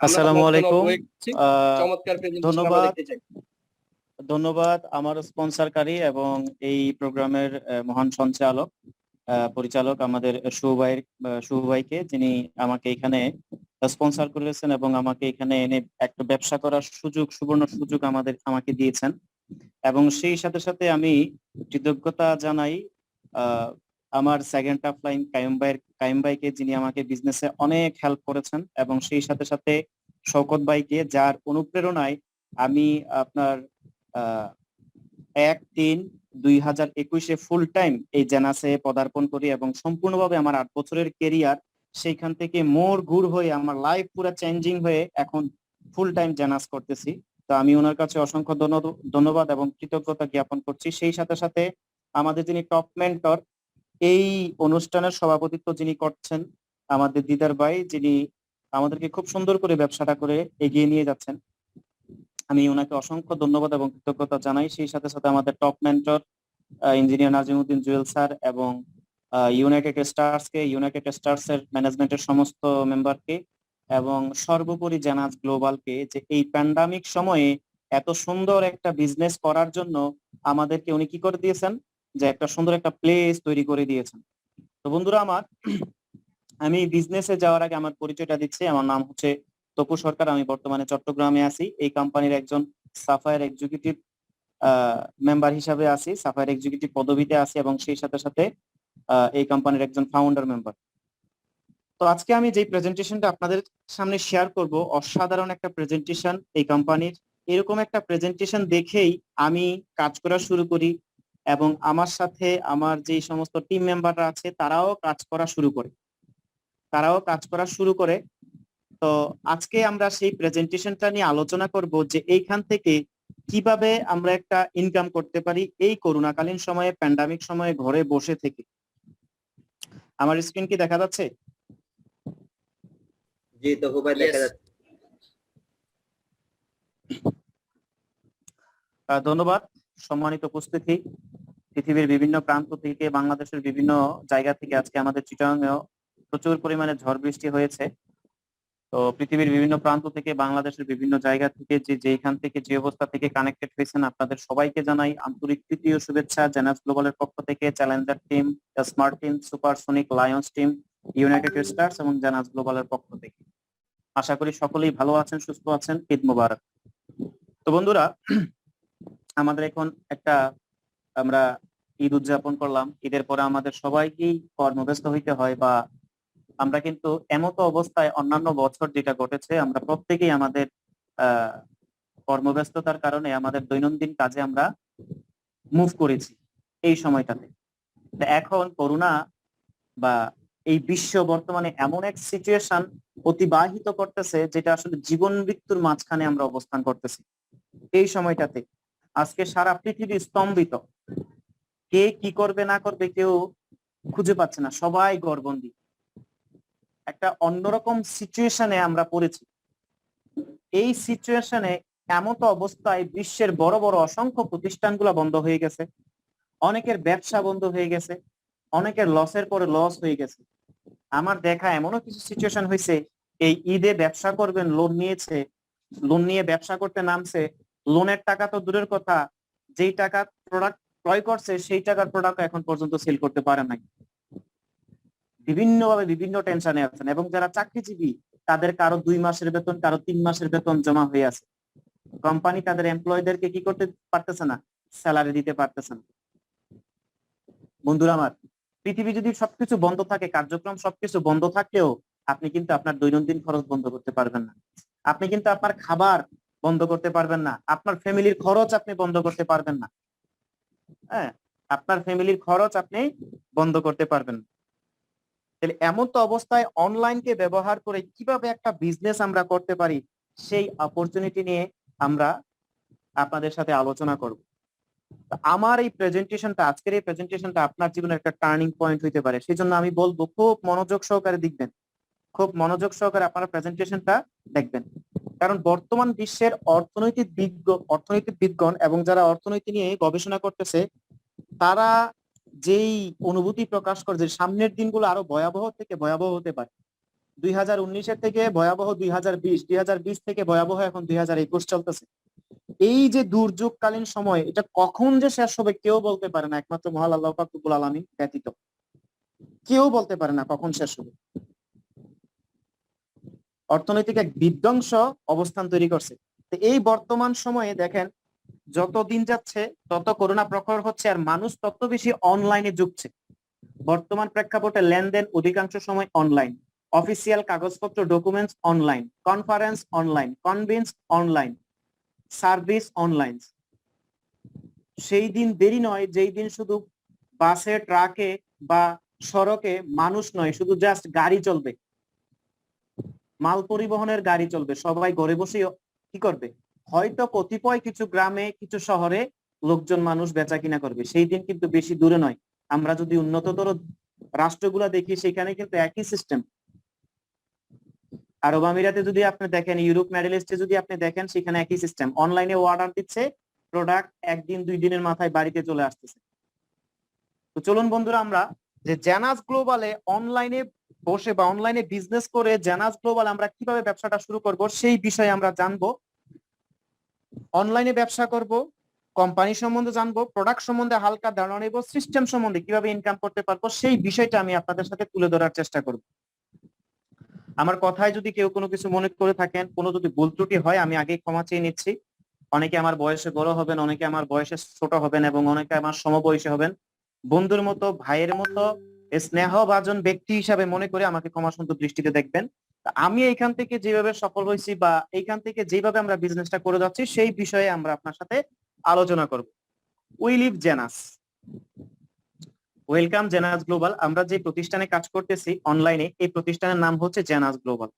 আসসালামু আলাইকুম। চমৎকার প্রেজেন্টেশন আমরা ধন্যবাদ দেখতে চাই। ধন্যবাদ আমার স্পন্সরকারী এবং এই প্রোগ্রামের মহান সঞ্চালক পরিচালক আমাদের শুভ ভাইকে, যিনি আমাকে এখানে স্পন্সর করেছেন এবং আমাকে এখানে এনে একটা ব্যবসা করার সুবর্ণ সুযোগ আমাকে দিয়েছেন। এবং সেই সাথে সাথে আমি কৃতজ্ঞতা জানাই আহ, আমার সেকেন্ড অফ লাইন কাইম ভাইকে, যিনি আমাকে বিজনেসে অনেক হেল্প করেছেন, এবং সেই সাথে সাথে শওকত ভাইকে, যার অনুপ্রেরণায় আমি আপনার 1-3-2021 ফুল টাইম এই জেনাসে পদার্পণ করি এবং সম্পূর্ণভাবে আমার 8 বছরের কেরিয়ার সেইখান থেকে মোর ঘুর হয়ে আমার লাইফ পুরো চেঞ্জিং হয়ে এখন ফুল টাইম জেনাস করতেছি। তো আমি ওনার কাছে অসংখ্য ধন্যবাদ এবং কৃতজ্ঞতা জ্ঞাপন করছি। সেই সাথে সাথে আমাদের যিনি টপ মেন্টর, এই অনুষ্ঠানের সভাপতিত্ব যিনি করছেন, আমাদের দিদার ভাই, যিনি আমাদেরকে খুব সুন্দর করে ব্যবসাটা করে এগিয়ে নিয়ে যাচ্ছেন, আমি ওনাকে অসংখ্য ধন্যবাদ এবং কৃতজ্ঞতা জানাই। সেই সাথে সাথে আমাদের top mentor engineer Nazimuddin Jewel sir এবং ইউনাইটেড স্টার্স এর ম্যানেজমেন্টের সমস্ত মেম্বারকে, এবং সর্বোপরি জানাজ গ্লোবালকে, যে এই প্যান্ডামিক সময়ে এত সুন্দর একটা বিজনেস করার জন্য আমাদেরকে উনি কি করে দিয়েছেন, যে একটা সুন্দর একটা প্লেস তৈরি করে দিয়েছেন। তো বন্ধুরা আমার, আমি বিজনেসে যাওয়ার আগে আমার পরিচয়টা দিচ্ছি। আমার নাম হচ্ছে তপু সরকার। আমি বর্তমানে চট্টগ্রামে আছি। এই কোম্পানির একজন সাফায়ার এক্সিকিউটিভ মেম্বার হিসাবে আছি, সাফায়ার এক্সিকিউটিভ পদবিতে আছি, এবং সেই সাথে সাথে এই কোম্পানির একজন ফাউন্ডার মেম্বার। তো আজকে আমি যে প্রেজেন্টেশনটা আপনাদের সামনে শেয়ার করব, অসাধারণ একটা প্রেজেন্টেশন এই কোম্পানির। এরকম একটা প্রেজেন্টেশন দেখেই আমি কাজ করা শুরু করি, এবং আমার সাথে আমার যে সমস্ত টিম মেম্বাররা আছে তারাও কাজ করা শুরু করে। তো আজকে আমরা সেই প্রেজেন্টেশনটা নিয়ে আলোচনা করব, যে এইখান থেকে কিভাবে আমরা একটা ইনকাম করতে পারি এই করোনাকালীন সময়ে, প্যান্ডামিক সময়ে ঘরে বসে থেকে। আমার স্ক্রিন কি দেখা যাচ্ছে? জি তো ভাই, দেখা যাচ্ছে। ধন্যবাদ। সম্মানিত উপস্থিতি, পৃথিবীর বিভিন্ন প্রান্ত থেকে, বাংলাদেশের বিভিন্ন জায়গা থেকে আজকে আমাদের চিটাগাংয়েও প্রচুর পরিমাণে ঝড় বৃষ্টি হয়েছে। তো পৃথিবীর বিভিন্ন প্রান্ত থেকে, বাংলাদেশের বিভিন্ন জায়গা থেকে, যেখান থেকে যে অবস্থা থেকে কানেক্টেড হয়েছেন, আপনাদের সবাইকে জানাই আন্তরিক তৃতীয় শুভেচ্ছা। জেনাস গ্লোবালের পক্ষ থেকে, Challenger team, smart team, supersonic, Lions team, United stars এবং জেনাস গ্লোবালের পক্ষ থেকে আশা করি সকলেই ভালো আছেন, সুস্থ আছেন। ঈদ মোবারক। তো বন্ধুরা, আমাদের এখন আমরা ঈদ উদযাপন করলাম। ঈদের পরে আমাদের সবাইকেই কর্মব্যস্ত হইতে হয়, বা আমরা কিন্তু এমতো অবস্থায় অন্যান্য বছর যেটা ঘটেছে, আমরা প্রত্যেকেই আমাদের আহ কর্মব্যস্ততার কারণে আমাদের দৈনন্দিন কাজে আমরা মুভ করেছি এই সময়টাতে। এখন করোনা বা এই বিশ্ব বর্তমানে এমন এক সিচুয়েশন অতিবাহিত করতেছে, যেটা আসলে জীবন মৃত্যুর মাঝখানে আমরা অবস্থান করতেছি। এই সময়টাতে আজকে সারা পৃথিবী স্তম্ভিত। কে কি করবে না করবে কেউ খুঁজে পাচ্ছে না, সবাই ঘরবন্দি। একটা অন্যরকম সিচুয়েশনে আমরা পড়েছি। এই সিচুয়েশনে এমতো অবস্থায় বিশ্বের বড় বড় অসংখ্য প্রতিষ্ঠানগুলো বন্ধ হয়ে গেছে, অনেকের ব্যবসা বন্ধ হয়ে গেছে, অনেকের লসের পরে লস হয়ে গেছে। আমার দেখা এমনও কিছু সিচুয়েশন হয়েছে, এই ঈদে ব্যবসা করবেন, লোন নিয়ে ব্যবসা করতে নামছে, লোনের টাকা তো দূরের কথা, যেই টাকা প্রোডাক্ট ক্রয় করছে সেই টাকার প্রোডাক্ট এখন পর্যন্ত সেল করতে পারে নাই। বিভিন্নভাবে বিভিন্ন টেনশনে আছেন, এবং যারা চাকরিজীবী তাদের কারো 2 মাসের বেতন, কারো 3 মাসের বেতন জমা হয়ে আছে। কোম্পানি তাদের এমপ্লয়ীদেরকে কি করতে পারতেছে না, স্যালারি দিতে পারতেছে না। বন্ধুরা আমার, পৃথিবী যদি সবকিছু বন্ধ থাকে, কার্যক্রম সবকিছু বন্ধ থাকলেও আপনি কিন্তু আপনার দৈনন্দিন খরচ বন্ধ করতে পারবেন না। আপনি কিন্তু আপনার খাবার বন্ধ করতে পারবেন না, আপনার ফ্যামিলির খরচ আপনি বন্ধ করতে পারবেন না। হ্যাঁ, আপনার ফ্যামিলির খরচ আপনি বন্ধ করতে পারবেন না। তাহলে এমন তো অবস্থায় অনলাইনকে ব্যবহার করে কিভাবে একটা বিজনেস আমরা করতে পারি, সেই অপরচুনিটি নিয়ে আমরা আপনাদের সাথে আলোচনা করব। আমার এই আজকের এই প্রেজেন্টেশনটা আপনার জীবনে একটা টার্নিং পয়েন্ট হইতে পারে। সেই জন্য আমি বলবো, খুব মনোযোগ সহকারে দেখবেন, খুব মনোযোগ সহকারে আপনারা প্রেজেন্টেশনটা দেখবেন। কারণ বর্তমান বিশ্বের অর্থনীতিবিদগণ এবং যারা অর্থনীতি নিয়ে গবেষণা করতেছে, তারা যেই অনুভূতি প্রকাশ করে যে সামনের দিনগুলো আরো ভয়াবহ থেকে ভয়াবহ হতে পারে। 2019-এর থেকে ভয়াবহ 2020, 2020 থেকে ভয়াবহ এখন 2021 চলতেছে। এই যে দুর্যোগকালীন সময়, এটা কখন যে শেষ হবে কেউ বলতে পারে না, একমাত্র মহান আল্লাহ পাক রব্বুল আলামিন ব্যতীত। কেউ বলতে পারে না কখন শেষ হবে। অর্থনৈতিক এক বিধ্বংস অবস্থান তৈরি করছে। তো এই বর্তমান সময়ে দেখেন, যত দিন যাচ্ছে তত করোনা প্রখর হচ্ছে, আর মানুষ তত বেশি অনলাইনে ঝুঁকছে। বর্তমান প্রেক্ষাপটে লেনদেন অধিকাংশ সময় অনলাইন, অফিসিয়াল কাগজপত্র documents online, conference online, convince online, service online. সেই দিন দেরি নয় যেই দিন শুধু বাসে, ট্রাকে বা সড়কে মানুষ নয়, শুধু জাস্ট গাড়ি চলবে, মাল পরিবহনের গাড়ি চলবে, সবাই ঘরে বসে কি করবে, হয়তো কতিপয় কিছু গ্রামে কিছু শহরে লোকজন মানুষ বেচা কিনা করবে। সেই দিন কিন্তু বেশি দূরে নয়। আমরা যদি উন্নততর রাষ্ট্রগুলা দেখি, সেখানে কিন্তু একই সিস্টেম। আরব আমিরাতে যদি আপনি দেখেন, ইউরোপ মিডল ইস্টে যদি আপনি দেখেন, সেখানে একই সিস্টেম। অনলাইনে অর্ডার দিচ্ছে, প্রোডাক্ট একদিন 2 দিনের মাথায় বাড়িতে চলে আসতেছে। তো চলুন বন্ধুরা, আমরা যে জেনাস গ্লোবালে অনলাইনে বসে বা অনলাইনে বিজনেস করে জেনাস গ্লোবাল আমরা কিভাবে ব্যবসাটা শুরু করব সেই বিষয়ে আমরা জানবো। অনলাইনে ব্যবসা করব, কোম্পানি সম্বন্ধে জানবো, প্রোডাক্ট সম্বন্ধে হালকা ধারণা নেব, সিস্টেম সম্বন্ধে কিভাবে ইনকাম করতে পারবো সেই বিষয়টা আমি আপনাদের সাথে তুলে ধরার চেষ্টা করব। আমার কথায় যদি কেউ কোনো কিছু মনে করে থাকেন, কোনো যদি ভুল ত্রুটি হয়, আমি আগেই ক্ষমা চেয়ে নিচ্ছি। অনেকে আমার বয়সে বড় হবেন, অনেকে আমার বয়সে ছোট হবেন, এবং অনেকে আমার সমবয়সী হবেন। বন্ধুর মতো, ভাইয়ের মতো, স্নেহভাজন ব্যক্তি হিসাবে মনে করে আমাকে ক্ষমা সুন্দর দৃষ্টিতে দেখবেন। আমি এইখান থেকে যেভাবে সফল হয়েছি বা এইখান থেকে যেভাবে আমরা বিজনেসটা করে যাচ্ছি সেই বিষয়ে আমরা আপনার সাথে আলোচনা করব। We live genus. Welcome genus global. আমরা যে প্রতিষ্ঠানে কাজ করতেছি অনলাইনে, এই প্রতিষ্ঠানের নাম হচ্ছে জেনাস গ্লোবাল।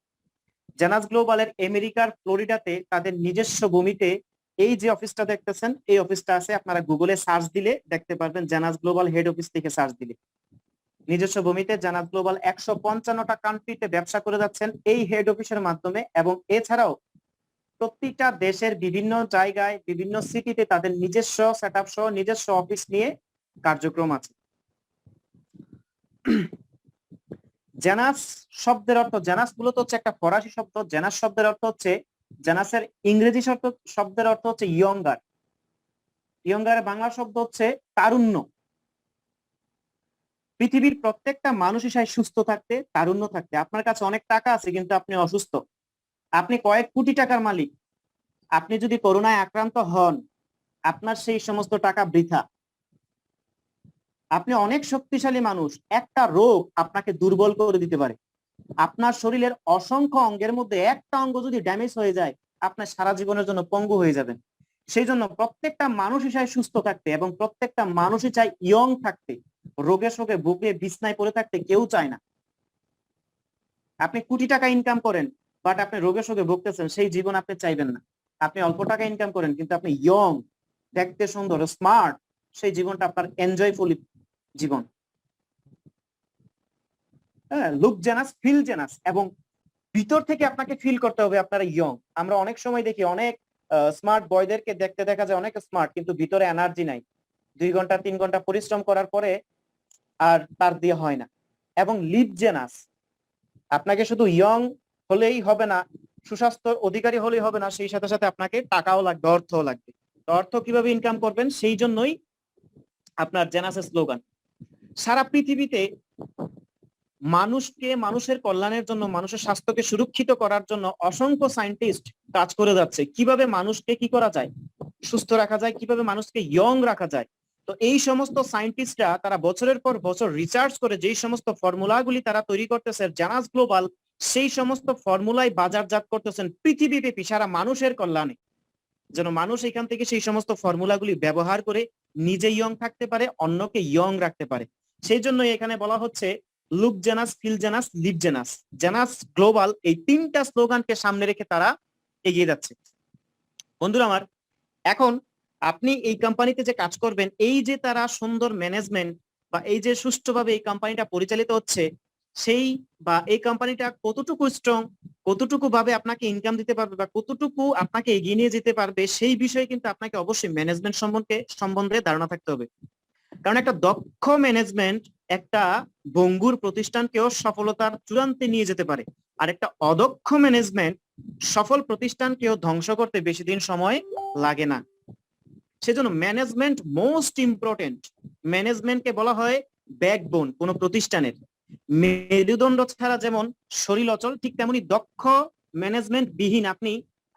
জেনাস গ্লোবালের আমেরিকার ফ্লোরিডাতে তাদের নিজস্ব ভূমিতে এই যে অফিসটা দেখতেছেন, এই অফিসটা আছে। আপনারা গুগলে সার্চ দিলে দেখতে পারবেন, জেনাস গ্লোবাল হেড অফিস থেকে সার্চ দিলে নিজস্ব ভূমিতে জেনাস গ্লোবাল 155টা কান্ট্রিতে ব্যবসা করে যাচ্ছেন এই হেড অফিসের মাধ্যমে। এবং এছাড়াও প্রত্যেকটা দেশের বিভিন্ন জায়গায়, বিভিন্ন সিটিতে তাদের নিজস্ব সেটআপ সহ নিজস্ব অফিস নিয়ে কার্যক্রম আছে। জেনাস শব্দের অর্থ, জেনাস মূলত হচ্ছে একটা ফরাসি শব্দ। জেনাস শব্দের অর্থ হচ্ছে, জেনাসের ইংরেজি শব্দের অর্থ হচ্ছে ইয়ঙ্গার। ইয়ঙ্গারের বাংলা শব্দ হচ্ছে তারুণ্য। পৃথিবীর প্রত্যেকটা মানুষই চায় সুস্থ থাকতে, তারুণ্য থাকতে। আপনার কাছে অনেক টাকা আছে কিন্তু আপনি অসুস্থ, আপনি কয়েক কোটি টাকার মালিক, আপনি যদি করোনায় আক্রান্ত হন, আপনার সেই সমস্ত টাকা বৃথা। আপনি অনেক শক্তিশালী মানুষ, একটা রোগ আপনাকে দুর্বল করে দিতে পারে। আপনার শরীরের অসংখ্য অঙ্গের মধ্যে একটা অঙ্গ যদি ড্যামেজ হয়ে যায়, আপনার সারা জীবনের জন্য পঙ্গু হয়ে যাবেন। সেই জন্য প্রত্যেকটা মানুষই চায় সুস্থ থাকতে, এবং প্রত্যেকটা মানুষই চায় ইয়ং থাকতে। রোগে শোকে ভুগে বিছনায় পড়ে থাকতে কেউ চায় না। আপনি কোটি টাকা ইনকাম করেন, বাট আপনি রোগে শোকে ভুগতেছেন, সেই জীবন আপনি চাইবেন না। আপনি অল্প টাকা ইনকাম করেন কিন্তু আপনি ইয়ং, দেখতে সুন্দর, স্মার্ট, সেই জীবনটা আপনার এনজয়ফুল জীবন। হ্যাঁ, লুক জেনাস, ফিল জেনাস, এবং ভিতর থেকে আপনাকে ফিল করতে হবে আপনারা ইয়ং। আমরা অনেক সময় দেখি অনেক স্মার্ট বয়দেরকে দেখতে দেখা যায় অনেক স্মার্ট, কিন্তু ভিতরে এনার্জি নাই। 2 ঘন্টা 3 ঘন্টা পরিশ্রম করার পরে আর তার দিয়ে হয় না। এবং লিভ জেনাস, আপনাকে শুধু ইয়ং হলেই হবে না, সুস্বাস্থ্য অধিকারী হলেই হবে না, সেই সাথে সাথে আপনাকে টাকাও লাগবে, অর্থও লাগবে। তো অর্থ কিভাবে ইনকাম করবেন, সেই জন্যই আপনার জেনাসের স্লোগান। সারা পৃথিবীতে মানুষকে, মানুষের কল্যাণের জন্য, মানুষের স্বাস্থ্যকে সুরক্ষিত করার জন্য অসংখ্য সায়েন্টিস্ট কাজ করে যাচ্ছে। কিভাবে মানুষকে কি করা যায়, সুস্থ রাখা যায়, কিভাবে মানুষকে ইয়ং রাখা যায়। তো এই সমস্ত সায়েন্টিস্টরা তারা বছরের পর বছর রিসার্চ করে যেই সমস্ত ফর্মুলাগুলি তারা তৈরি করতেছে, জেনাস গ্লোবাল সেই সমস্ত ফর্মুলাই বাজারজাত করতেছেন পৃথিবীব্যাপী সারা মানুষের কল্যাণে, যেন মানুষ এখান থেকে সেই সমস্ত ফর্মুলাগুলি ব্যবহার করে নিজে ইয়ং থাকতে পারে, অন্যকে ইয়ং রাখতে পারে। সেই জন্য এখানে বলা হচ্ছে look Genus, feel Genus, live Genus. Genus global এই 3টা স্লোগানকে সামনে রেখে তারা এগিয়ে যাচ্ছে। বন্ধুরা আমার, এখন আপনি এই কোম্পানিতে যে কাজ করবেন, এই যে তারা সুন্দর ম্যানেজমেন্ট বা এই যে সুষ্ঠুভাবে এই কোম্পানিটা পরিচালিত হচ্ছে, সেই বা এই কোম্পানিটা কতটুকু স্ট্রং, কতটুকু ভাবে আপনাকে ইনকাম দিতে পারবে বা কতটুকু আপনাকে এগিয়ে নিয়ে যেতে পারবে, সেই বিষয়ে কিন্তু আপনাকে অবশ্যই ম্যানেজমেন্ট সম্বন্ধে ধারণা থাকতে হবে। কারণ একটা দক্ষ ম্যানেজমেন্ট একটা ভঙ্গুর প্রতিষ্ঠানকেও সফলতার চূড়ান্তে নিয়ে যেতে পারে। আর একটা অদক্ষ ম্যানেজমেন্ট সফল প্রতিষ্ঠানকেও ধ্বংস করতে বেশি দিন সময় লাগে না। সেজন্য ম্যানেজমেন্ট মোস্ট ইম্পর্টেন্ট। ম্যানেজমেন্টকে বলা হয় ব্যাকবোন কোনো প্রতিষ্ঠানের। মেরুদণ্ড ছাড়া যেমন শরীর অচল, ঠিক তেমনি দক্ষ ম্যানেজমেন্ট বিহীন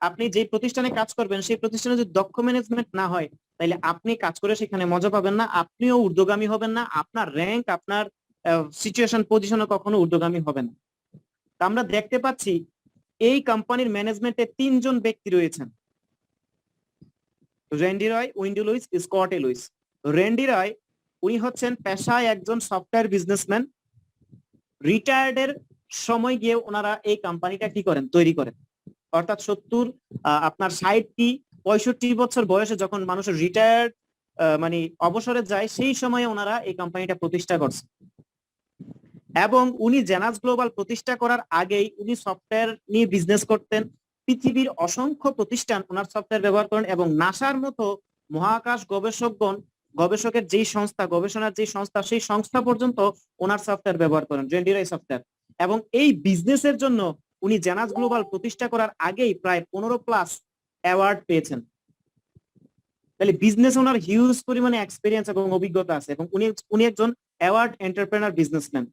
আপনি যে প্রতিষ্ঠানে কাজ করবেন সেই প্রতিষ্ঠানে যদি দক্ষ ম্যানেজমেন্ট না হয়, তাহলে আপনি কাজ করে সেখানে মজা পাবেন না, আপনিও ঊর্ধ্বগামী হবেন না, আপনার র্যাঙ্ক, আপনার সিচুয়েশন পজিশনে কখনো ঊর্ধ্বগামী হবে না। তা আমরা দেখতে পাচ্ছি এই কোম্পানির ম্যানেজমেন্টে 3 জন ব্যক্তি রয়েছেন, রেন্ডি রয়, উইন্ডি লুইস, স্কট এ লুইস। রেন্ডি রয় উনি হচ্ছেন পেশায় একজন সফটওয়্যার বিজনেসম্যান। রিটায়ার্ড এর সময় গিয়ে ওনারা এই কোম্পানিটা কি করেন, তৈরি করেন। অর্থাৎ 65 বছর বয়সে যখন মানুষের রিটায়ার্ড মানে অবসরে যায়, সেই সময়ে ওনারা এই কোম্পানিটা প্রতিষ্ঠা করছে। এবং উনি জেনাস গ্লোবাল প্রতিষ্ঠা করার আগেই উনি সফটওয়্যার নিয়ে বিজনেস করতেন। পৃথিবীর অসংখ্য প্রতিষ্ঠান ওনার সফটওয়্যার ব্যবহার করেন এবং নাসার মতো মহাকাশ গবেষকের যেই সংস্থা, গবেষণার যে সংস্থা, সেই সংস্থা পর্যন্ত ওনার সফটওয়্যার ব্যবহার করেন, রেন্ডি রয় সফটওয়্যার। এবং এই বিজনেসের জন্য উনি জেনাস গ্লোবাল প্রতিষ্ঠা করার আগেই প্রায় 15+ অ্যাওয়ার্ড পেয়েছেন। তাহলে বিজনেস ওনার হিউজ পরিমাণে এক্সপেরিয়েন্স এবং অভিজ্ঞতা আছে এবং উনি একজন অ্যাওয়ার্ড এন্টারপ্রেনার বিজনেসম্যান।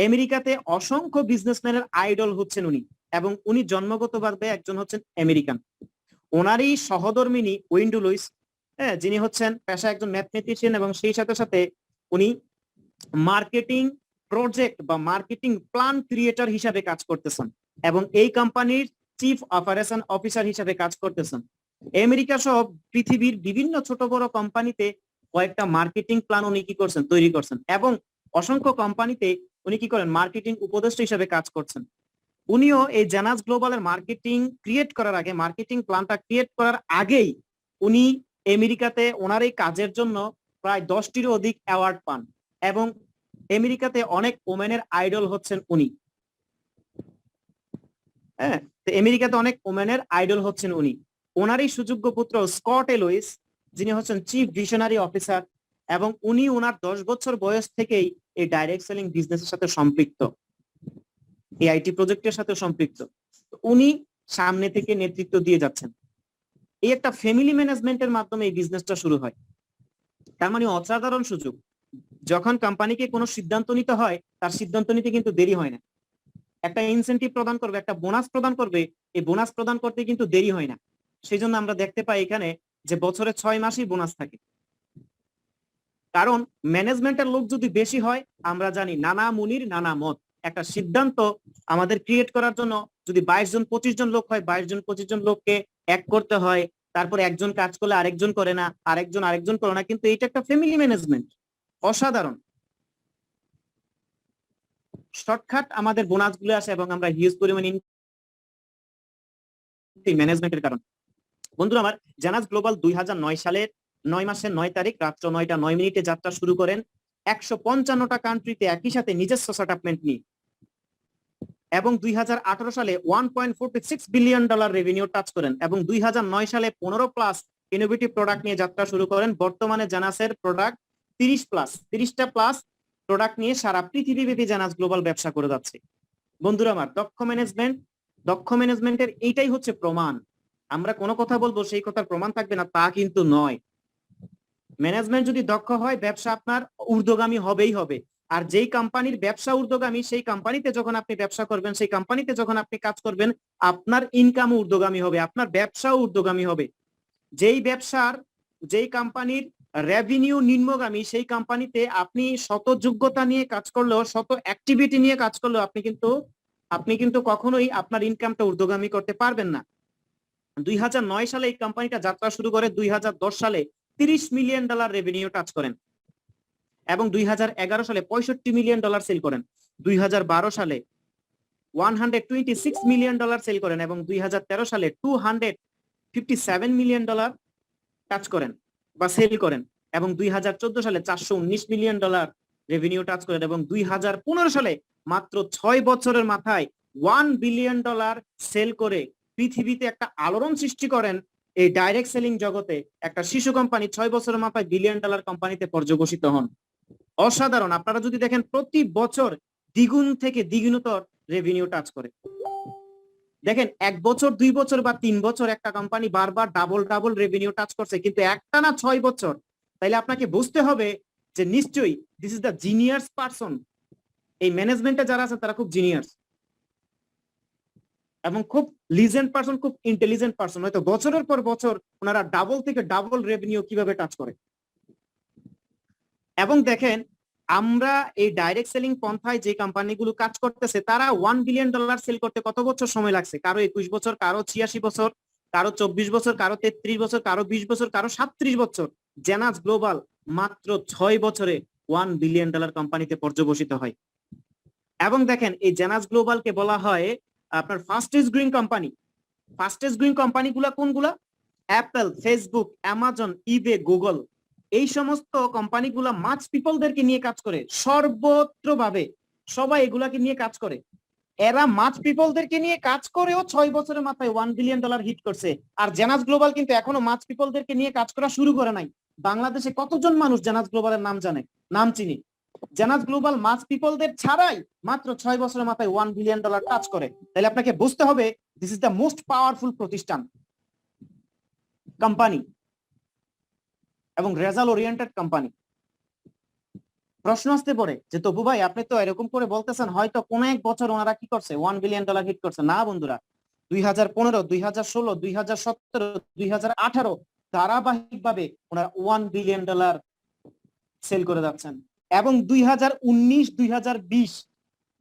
আমেরিকাতে অসংখ্য বিজনেসম্যানের আইডল হচ্ছেন উনি, এবং উনি জন্মগতভাবে একজন হচ্ছেন আমেরিকান। ওনারই সহধর্মিনী উইন্ডি লুইস, যিনি হচ্ছেন পেশায় একজন ম্যাথমেটিশিয়ান এবং সেই সাথে সাথে উনি মার্কেটিং প্রজেক্ট বা মার্কেটিং প্ল্যান ক্রিয়েটর হিসাবে কাজ করতেছেন এবং এই কোম্পানির চিফ অপারেশন অফিসার হিসাবে কাজ করতেছেন। আমেরিকা সহ পৃথিবীর বিভিন্ন ছোট বড় কোম্পানিতে কয়েকটা মার্কেটিং প্ল্যান উনি কি করছেন, তৈরি করছেন এবং অসংখ্য কোম্পানিতে উনি কি করেন, মার্কেটিং উপদেষ্টা হিসেবে কাজ করছেন। উনিও এই জেনাস গ্লোবালের মার্কেটিং ক্রিয়েট করার আগে, মার্কেটিং প্ল্যানটা ক্রিয়েট করার আগেই উনি আমেরিকাতে ওনার এই কাজের জন্য প্রায় 10টিরও অধিক অ্যাওয়ার্ড পান এবং আমেরিকাতে অনেক ওমেনের আইডল হচ্ছেন উনি। হ্যাঁ, আমেরিকাতে অনেক ওমেনের আইডল হচ্ছেন উনি। ওনারই সুযোগ্য পুত্র স্কট এ লুইস, যিনি হচ্ছেন চিফ ভিশনারি অফিসার এবং উনি ওনার 10 বছর বয়স থেকেই এই ডাইরেক্ট সেলিং বিজনেসের সাথে সম্পৃক্ত, এই আইটি প্রজেক্টের সাথে সম্পৃক্ত। উনি সামনে থেকে নেতৃত্ব দিয়ে যাচ্ছেন। এই একটা ফ্যামিলি ম্যানেজমেন্টের মাধ্যমে এই বিজনেসটা শুরু হয়। তার মানে অসাধারণ সুযোগ। যখন কোম্পানিকে কোনো সিদ্ধান্ত নিতে হয়, তার সিদ্ধান্ত নিতে কিন্তু দেরি হয় না। একটা ইনসেন্টিভ প্রদান করবে, একটা বোনাস প্রদান করবে, এই বোনাস প্রদান করতে কিন্তু দেরি হয় না। সেই জন্য আমরা দেখতে পাই এখানে যে বছরে 6 মাসই বোনাস থাকে। কারণ ম্যানেজমেন্টের লোক যদি বেশি হয়, আমরা জানি নানা মুনির নানা মত। একটা সিদ্ধান্ত আমাদের ক্রিয়েট করার জন্য যদি 22 জন 25 জন লোক হয়, 22 জন 25 জন লোককে এক করতে হয়, তারপরে একজন কাজ করলে আরেকজন করে না, আরেকজন করে না, কিন্তু এটা একটা ফ্যামিলি ম্যানেজমেন্ট, অসাধারণ। শর্টকাট আমাদের বোনাস গুলো আসে এবং আমরা হিউজ পরিমাণ ম্যানেজমেন্টের কারণ। বন্ধুরা আমার, জেনাস গ্লোবাল 2009 সালের 9 মাসের 9 তারিখ রাত্র 9টা 9 মিনিটে যাত্রা শুরু করেন 155টা কান্ট্রিতে একই সাথে নিজস্ব সেটআপমেন্ট নিয়ে এবং 2018 সালে $1.46 বিলিয়ন রেভিনিউ টাচ করেন এবং 2009 সালে 15+ ইনোভেটিভ প্রোডাক্ট নিয়ে যাত্রা শুরু করেন। বর্তমানে জানাসের প্রোডাক্ট 30টা প্লাস প্রোডাক্ট নিয়ে সারা পৃথিবীব্যাপী জানাস গ্লোবাল ব্যবসা করে যাচ্ছে। বন্ধুরা আমার, দক্ষ ম্যানেজমেন্টের এইটাই হচ্ছে প্রমাণ। আমরা কোনো কথা বলবো সেই কথার প্রমাণ থাকবে না তা কিন্তু নয়। ম্যানেজমেন্ট যদি দক্ষ হয়, ব্যবসা আপনার ঊর্ধ্বগামী হবেই হবে। আর যেই কোম্পানির ব্যবসা ঊর্ধ্বগামী, সেই কোম্পানিতে যখন আপনি ব্যবসা করবেন, সেই কোম্পানিতে যখন আপনি কাজ করবেন, আপনার ইনকাম ঊর্ধ্বগামী হবে, আপনার ব্যবসাও ঊর্ধ্বগামী হবে। যেই কোম্পানির রেভিনিউ নিম্নগামী, সেই কোম্পানিতে আপনি শত যোগ্যতা নিয়ে কাজ করলেও, শত অ্যাক্টিভিটি নিয়ে কাজ করলেও আপনি কিন্তু কখনোই আপনার ইনকামটা ঊর্ধ্বগামী করতে পারবেন না। 2009 সালে এই কোম্পানিটা যাত্রা শুরু করে 2010 সালে $30 মিলিয়ন রেভিনিউ টাচ করেন এবং 2011 সালে $65 মিলিয়ন সেল করেন। 2012 সালে $126 মিলিয়ন সেল করেন এবং 2013 সালে $257 মিলিয়ন টাচ করেন বা সেল করেন এবং 2014 সালে $419 মিলিয়ন রেভিনিউ টাচ করেন এবং 2015 সালে মাত্র 6 বছরের মাথায় $1 বিলিয়ন সেল করে পৃথিবীতে একটা আলোড়ন সৃষ্টি করেন। এই ডাইরেক্ট সেলিং জগতে একটা শিশু কোম্পানি 6 বছরের মাথায় $1 বিলিয়ন কোম্পানিতে পর্যবসিত হন। অসাধারণ। আপনারা যদি দেখেন প্রতি বছর দ্বিগুণ থেকে দ্বিগুণতর রেভিনিউ টাচ করে। দেখেন 1 বছর 2 বছর বা 3 বছর একটা কোম্পানি বারবার ডাবল রেভিনিউ টাচ করছে, কিন্তু একটা না 6 বছর। তাইলে আপনাকে বুঝতে হবে যে নিশ্চয়ই this is the genius person. এই ম্যানেজমেন্টে যারা আছে তারা খুব জিনিয়াস এবং খুব লিজেন্ড পারসন, খুব ইন্টেলিজেন্ট পারসন। হয়তো বছরের পর বছর ওনারা ডাবল থেকে ডাবল রেভিনিউ কিভাবে টাচ করে। এবং দেখেন আমরা এই ডাইরেক্ট সেলিং পন্থায় যে কোম্পানিগুলো কাজ করতেছে তারা $1 বিলিয়ন সেল করতে কত বছর সময় লাগছে? কারো 21 বছর, কারো 86 বছর, কারো 24 বছর, কারো 33 বছর, কারো 20 বছর, কারো 37 বছর। জেনাস গ্লোবাল মাত্র 6 বছরে $1 বিলিয়ন কোম্পানিতে পর্যবসিত হয়। এবং দেখেন এই জেনাস গ্লোবালকে বলা হয় আপনার fastest growing company. Fastest growing কোম্পানিগুলা কোনগুলা? Apple, Facebook, Amazon, eBay, Google. এই সমস্ত কোম্পানিগুলা মাছ পিপলদেরকে নিয়ে কাজ করে সর্বত্রভাবে, সবাই এগুলাকে নিয়ে কাজ করে। এরা মাছ পিপলদেরকে নিয়ে কাজ করেও 6 বছরের মাথায় $1 বিলিয়ন হিট করছে। আর জেনাস গ্লোবাল কিন্তু এখনো মাছ পিপলদেরকে নিয়ে কাজ করা শুরু করে নাই। বাংলাদেশে কতজন মানুষ জেনাস গ্লোবালের নাম জানে, নাম চিনি? জেনাস গ্লোবাল মাছ পিপলদের ছাড়াই মাত্র 6 বছরের মাথায় $1 বিলিয়ন টাচ করে। তাহলে আপনাকে বুঝতে হবে this is the most powerful প্রতিষ্ঠান, কোম্পানি এবং রেজাল্ট ওরিয়েন্টেড কোম্পানি। প্রশ্ন আসতে পারে যে তবু ভাই আপনি তো এরকম করে বলতেছেন হয়তো কোন এক বছর ওনারা কি করছে $1 বিলিয়ন হিট করছে। না বন্ধুরা, 2015, 2016, 2017, 2018 ধারাবাহিকভাবে ওনারা $1 বিলিয়ন সেল করে যাচ্ছেন। এবং 2019, 2020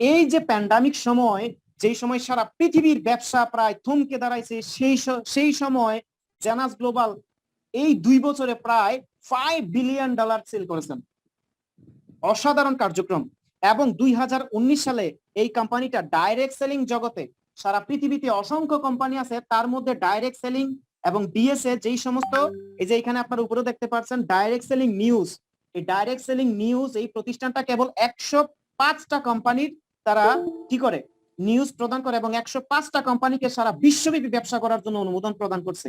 এই যে প্যান্ডামিক সময়, যেই সময় সারা পৃথিবীর ব্যবসা প্রায় থমকে দাঁড়াইছে, সেই সময় জেনাস গ্লোবাল এই 2 বছরে প্রায় $5 বিলিয়ন সেল করেছেন। অসাধারণ কার্যক্রম। এবং 2019 সালে এই কোম্পানিটা ডাইরেক্ট সেলিং জগতে, সারা পৃথিবীতে অসংখ্য কোম্পানি আছে, তার মধ্যে ডাইরেক্ট সেলিং এবং ডিএসএ যেই সমস্ত, এই যে এখানে আপনার উপরে দেখতে পাচ্ছেন ডাইরেক্ট সেলিং নিউজ, এই ডাইরেক্ট সেলিং নিউজ এই প্রতিষ্ঠানটা কেবল 105টা কোম্পানির তারা কি করে নিউজ প্রদান করে এবং 105টা কোম্পানিকে সারা বিশ্বব্যাপী ব্যবসা করার জন্য অনুমোদন প্রদান করছে।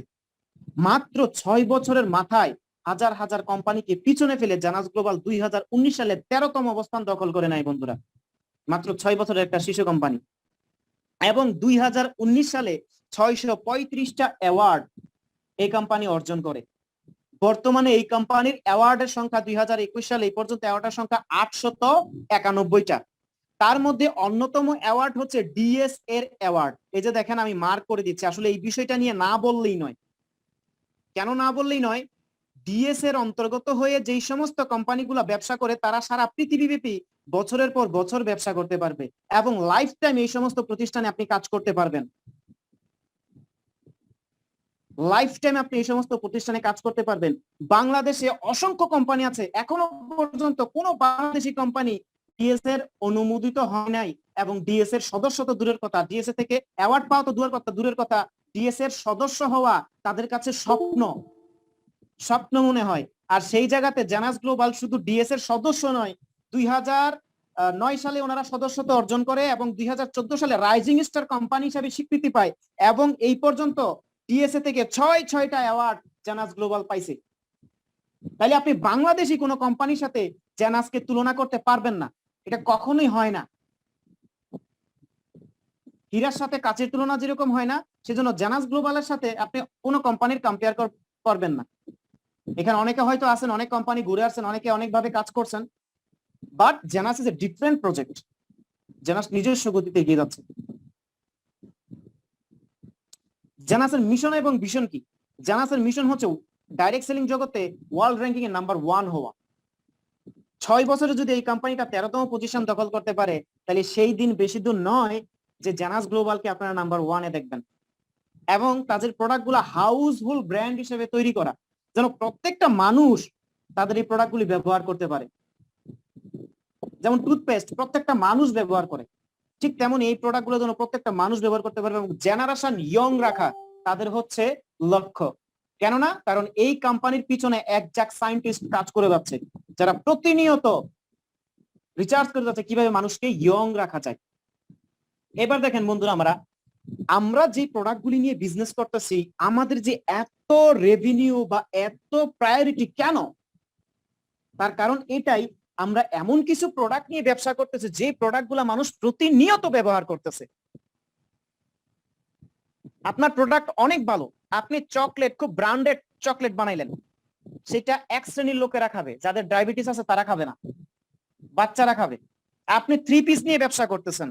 মাত্র 6 বছরের মাথায় হাজার হাজার কোম্পানিকে পিছনে ফেলে জেনাস গ্লোবাল 2019 সালে 13তম অবস্থান দখল করে নেয় বন্ধুরা। মাত্র 6 বছরের একটা শিশু কোম্পানি। এবং 2019 সালে 635টা অ্যাওয়ার্ড এই কোম্পানি অর্জন করে। বর্তমানে এই কোম্পানির অ্যাওয়ার্ডের সংখ্যা 2021 সালে এই পর্যন্ত অ্যাওয়ার্ডের সংখ্যা 891টা। তার মধ্যে অন্যতম অ্যাওয়ার্ড হচ্ছে ডিএস এর অ্যাওয়ার্ড। এই যে দেখেন আমি মার্ক করে দিচ্ছি, আসলে এই বিষয়টা নিয়ে না বললেই নয়। কেন না বললেই নয়? ডিএস এর অন্তর্গত হয়ে যেই সমস্ত কোম্পানিগুলো ব্যবসা করে তারা সারা পৃথিবীব্যাপী বছরের পর বছর ব্যবসা করতে পারবে এবং লাইফ টাইম এই সমস্ত প্রতিষ্ঠানে আপনি কাজ করতে পারবেন। লাইফ টাইম আপনি এই সমস্ত প্রতিষ্ঠানে কাজ করতে পারবেন। বাংলাদেশে অসংখ্য কোম্পানি আছে, এখনো পর্যন্ত কোনো বাংলাদেশি কোম্পানি ডিএস এর অনুমোদিত হয় নাই এবং ডিএস এর সদস্য তো দূরের কথা, ডিএস এ থেকে অ্যাওয়ার্ড পাওয়া তো দূরের কথা, ডিএস এর সদস্য হওয়া তাদের কাছে স্বপ্ন মনে হয়। আর সেই জায়গাতে জেনাস গ্লোবাল শুধু ডিএস এর সদস্য নয়, 2009 সালে ওনারা সদস্যত্ব অর্জন করে এবং 2014 সালে রাইজিং স্টার কোম্পানি হিসেবে স্বীকৃতি পায় এবং এই পর্যন্ত ডিএসএ থেকে 6টা অ্যাওয়ার্ড জেনাস গ্লোবাল পাইছে। তাহলে আপনি বাংলাদেশি কোনো কোম্পানির সাথে জেনাসকে তুলনা করতে পারবেন না, এটা কখনোই হয় না। হীরার সাথে কাচের তুলনা যেরকম হয় না, সেজন্য জেনাস গ্লোবালের সাথে আপনি কোনো কোম্পানির কম্পেয়ার করবেন না। এখানে অনেকে হয়তো আছেন, অনেক কোম্পানি ঘুরে আসছেন, অনেকে অনেকভাবে কাজ করছেন, but genus is a different project. Genus নিজস্ব গতিতে এগিয়ে যাচ্ছে। জেনাসের মিশন এবং ভিশন কি? জেনাসের মিশন হচ্ছে ডাইরেক্ট সেলিং জগতে ওয়ার্ল্ড র্যাঙ্কিং এ নাম্বার 1 হওয়া। 6 বছরে যদি এই কোম্পানিটা 13তম পজিশন দখল করতে পারে, তাহলে সেই দিন বেশি দূর নয় যে জেনাস গ্লোবালকে আপনারা নাম্বার 1 এ দেখবেন। এবং তাদের প্রোডাক্টগুলো হাউসহোল্ড ব্র্যান্ড হিসেবে তৈরি করা, যেন প্রত্যেকটা মানুষ তাদের এই প্রোডাক্টগুলি ব্যবহার করতে পারে। যেমন টুথপেস্ট প্রত্যেকটা মানুষ ব্যবহার করে, ঠিক তেমন এই প্রোডাক্টগুলো যেন প্রত্যেকটা মানুষ ব্যবহার করতে পারবে এবং জেনারেশন ইয়ং রাখা তাদের হচ্ছে লক্ষ্য। কেননা কারণ এই কোম্পানির পিছনে একজাক সায়েন্টিস্ট কাজ করে যাচ্ছে, যারা প্রতিনিয়ত রিসার্চ করে যাচ্ছে কিভাবে মানুষকে ইয়ং রাখা যায়। এবার দেখেন বন্ধুরা, আমরা যে প্রোডাক্টগুলি নিয়ে বিজনেস করতেছি, আমাদের যে এত রেভিনিউ বা এত প্রায়োরিটি কেন, তার কারণ এটাই, আমরা এমন কিছু প্রোডাক্ট নিয়ে ব্যবসা করতেছি যে প্রোডাক্টগুলো মানুষ প্রতিনিয়ত ব্যবহার করতেছে। আপনার প্রোডাক্ট অনেক ভালো, আপনি চকলেট, খুব ব্র্যান্ডেড চকলেট বানাইলেন, সেটা এক শ্রেণীর লোকেরা খাবে, যাদের ডায়াবেটিস আছে তারা খাবে না, বাচ্চারা খাবে। আপনি 3 পিস নিয়ে ব্যবসা করতেছেন,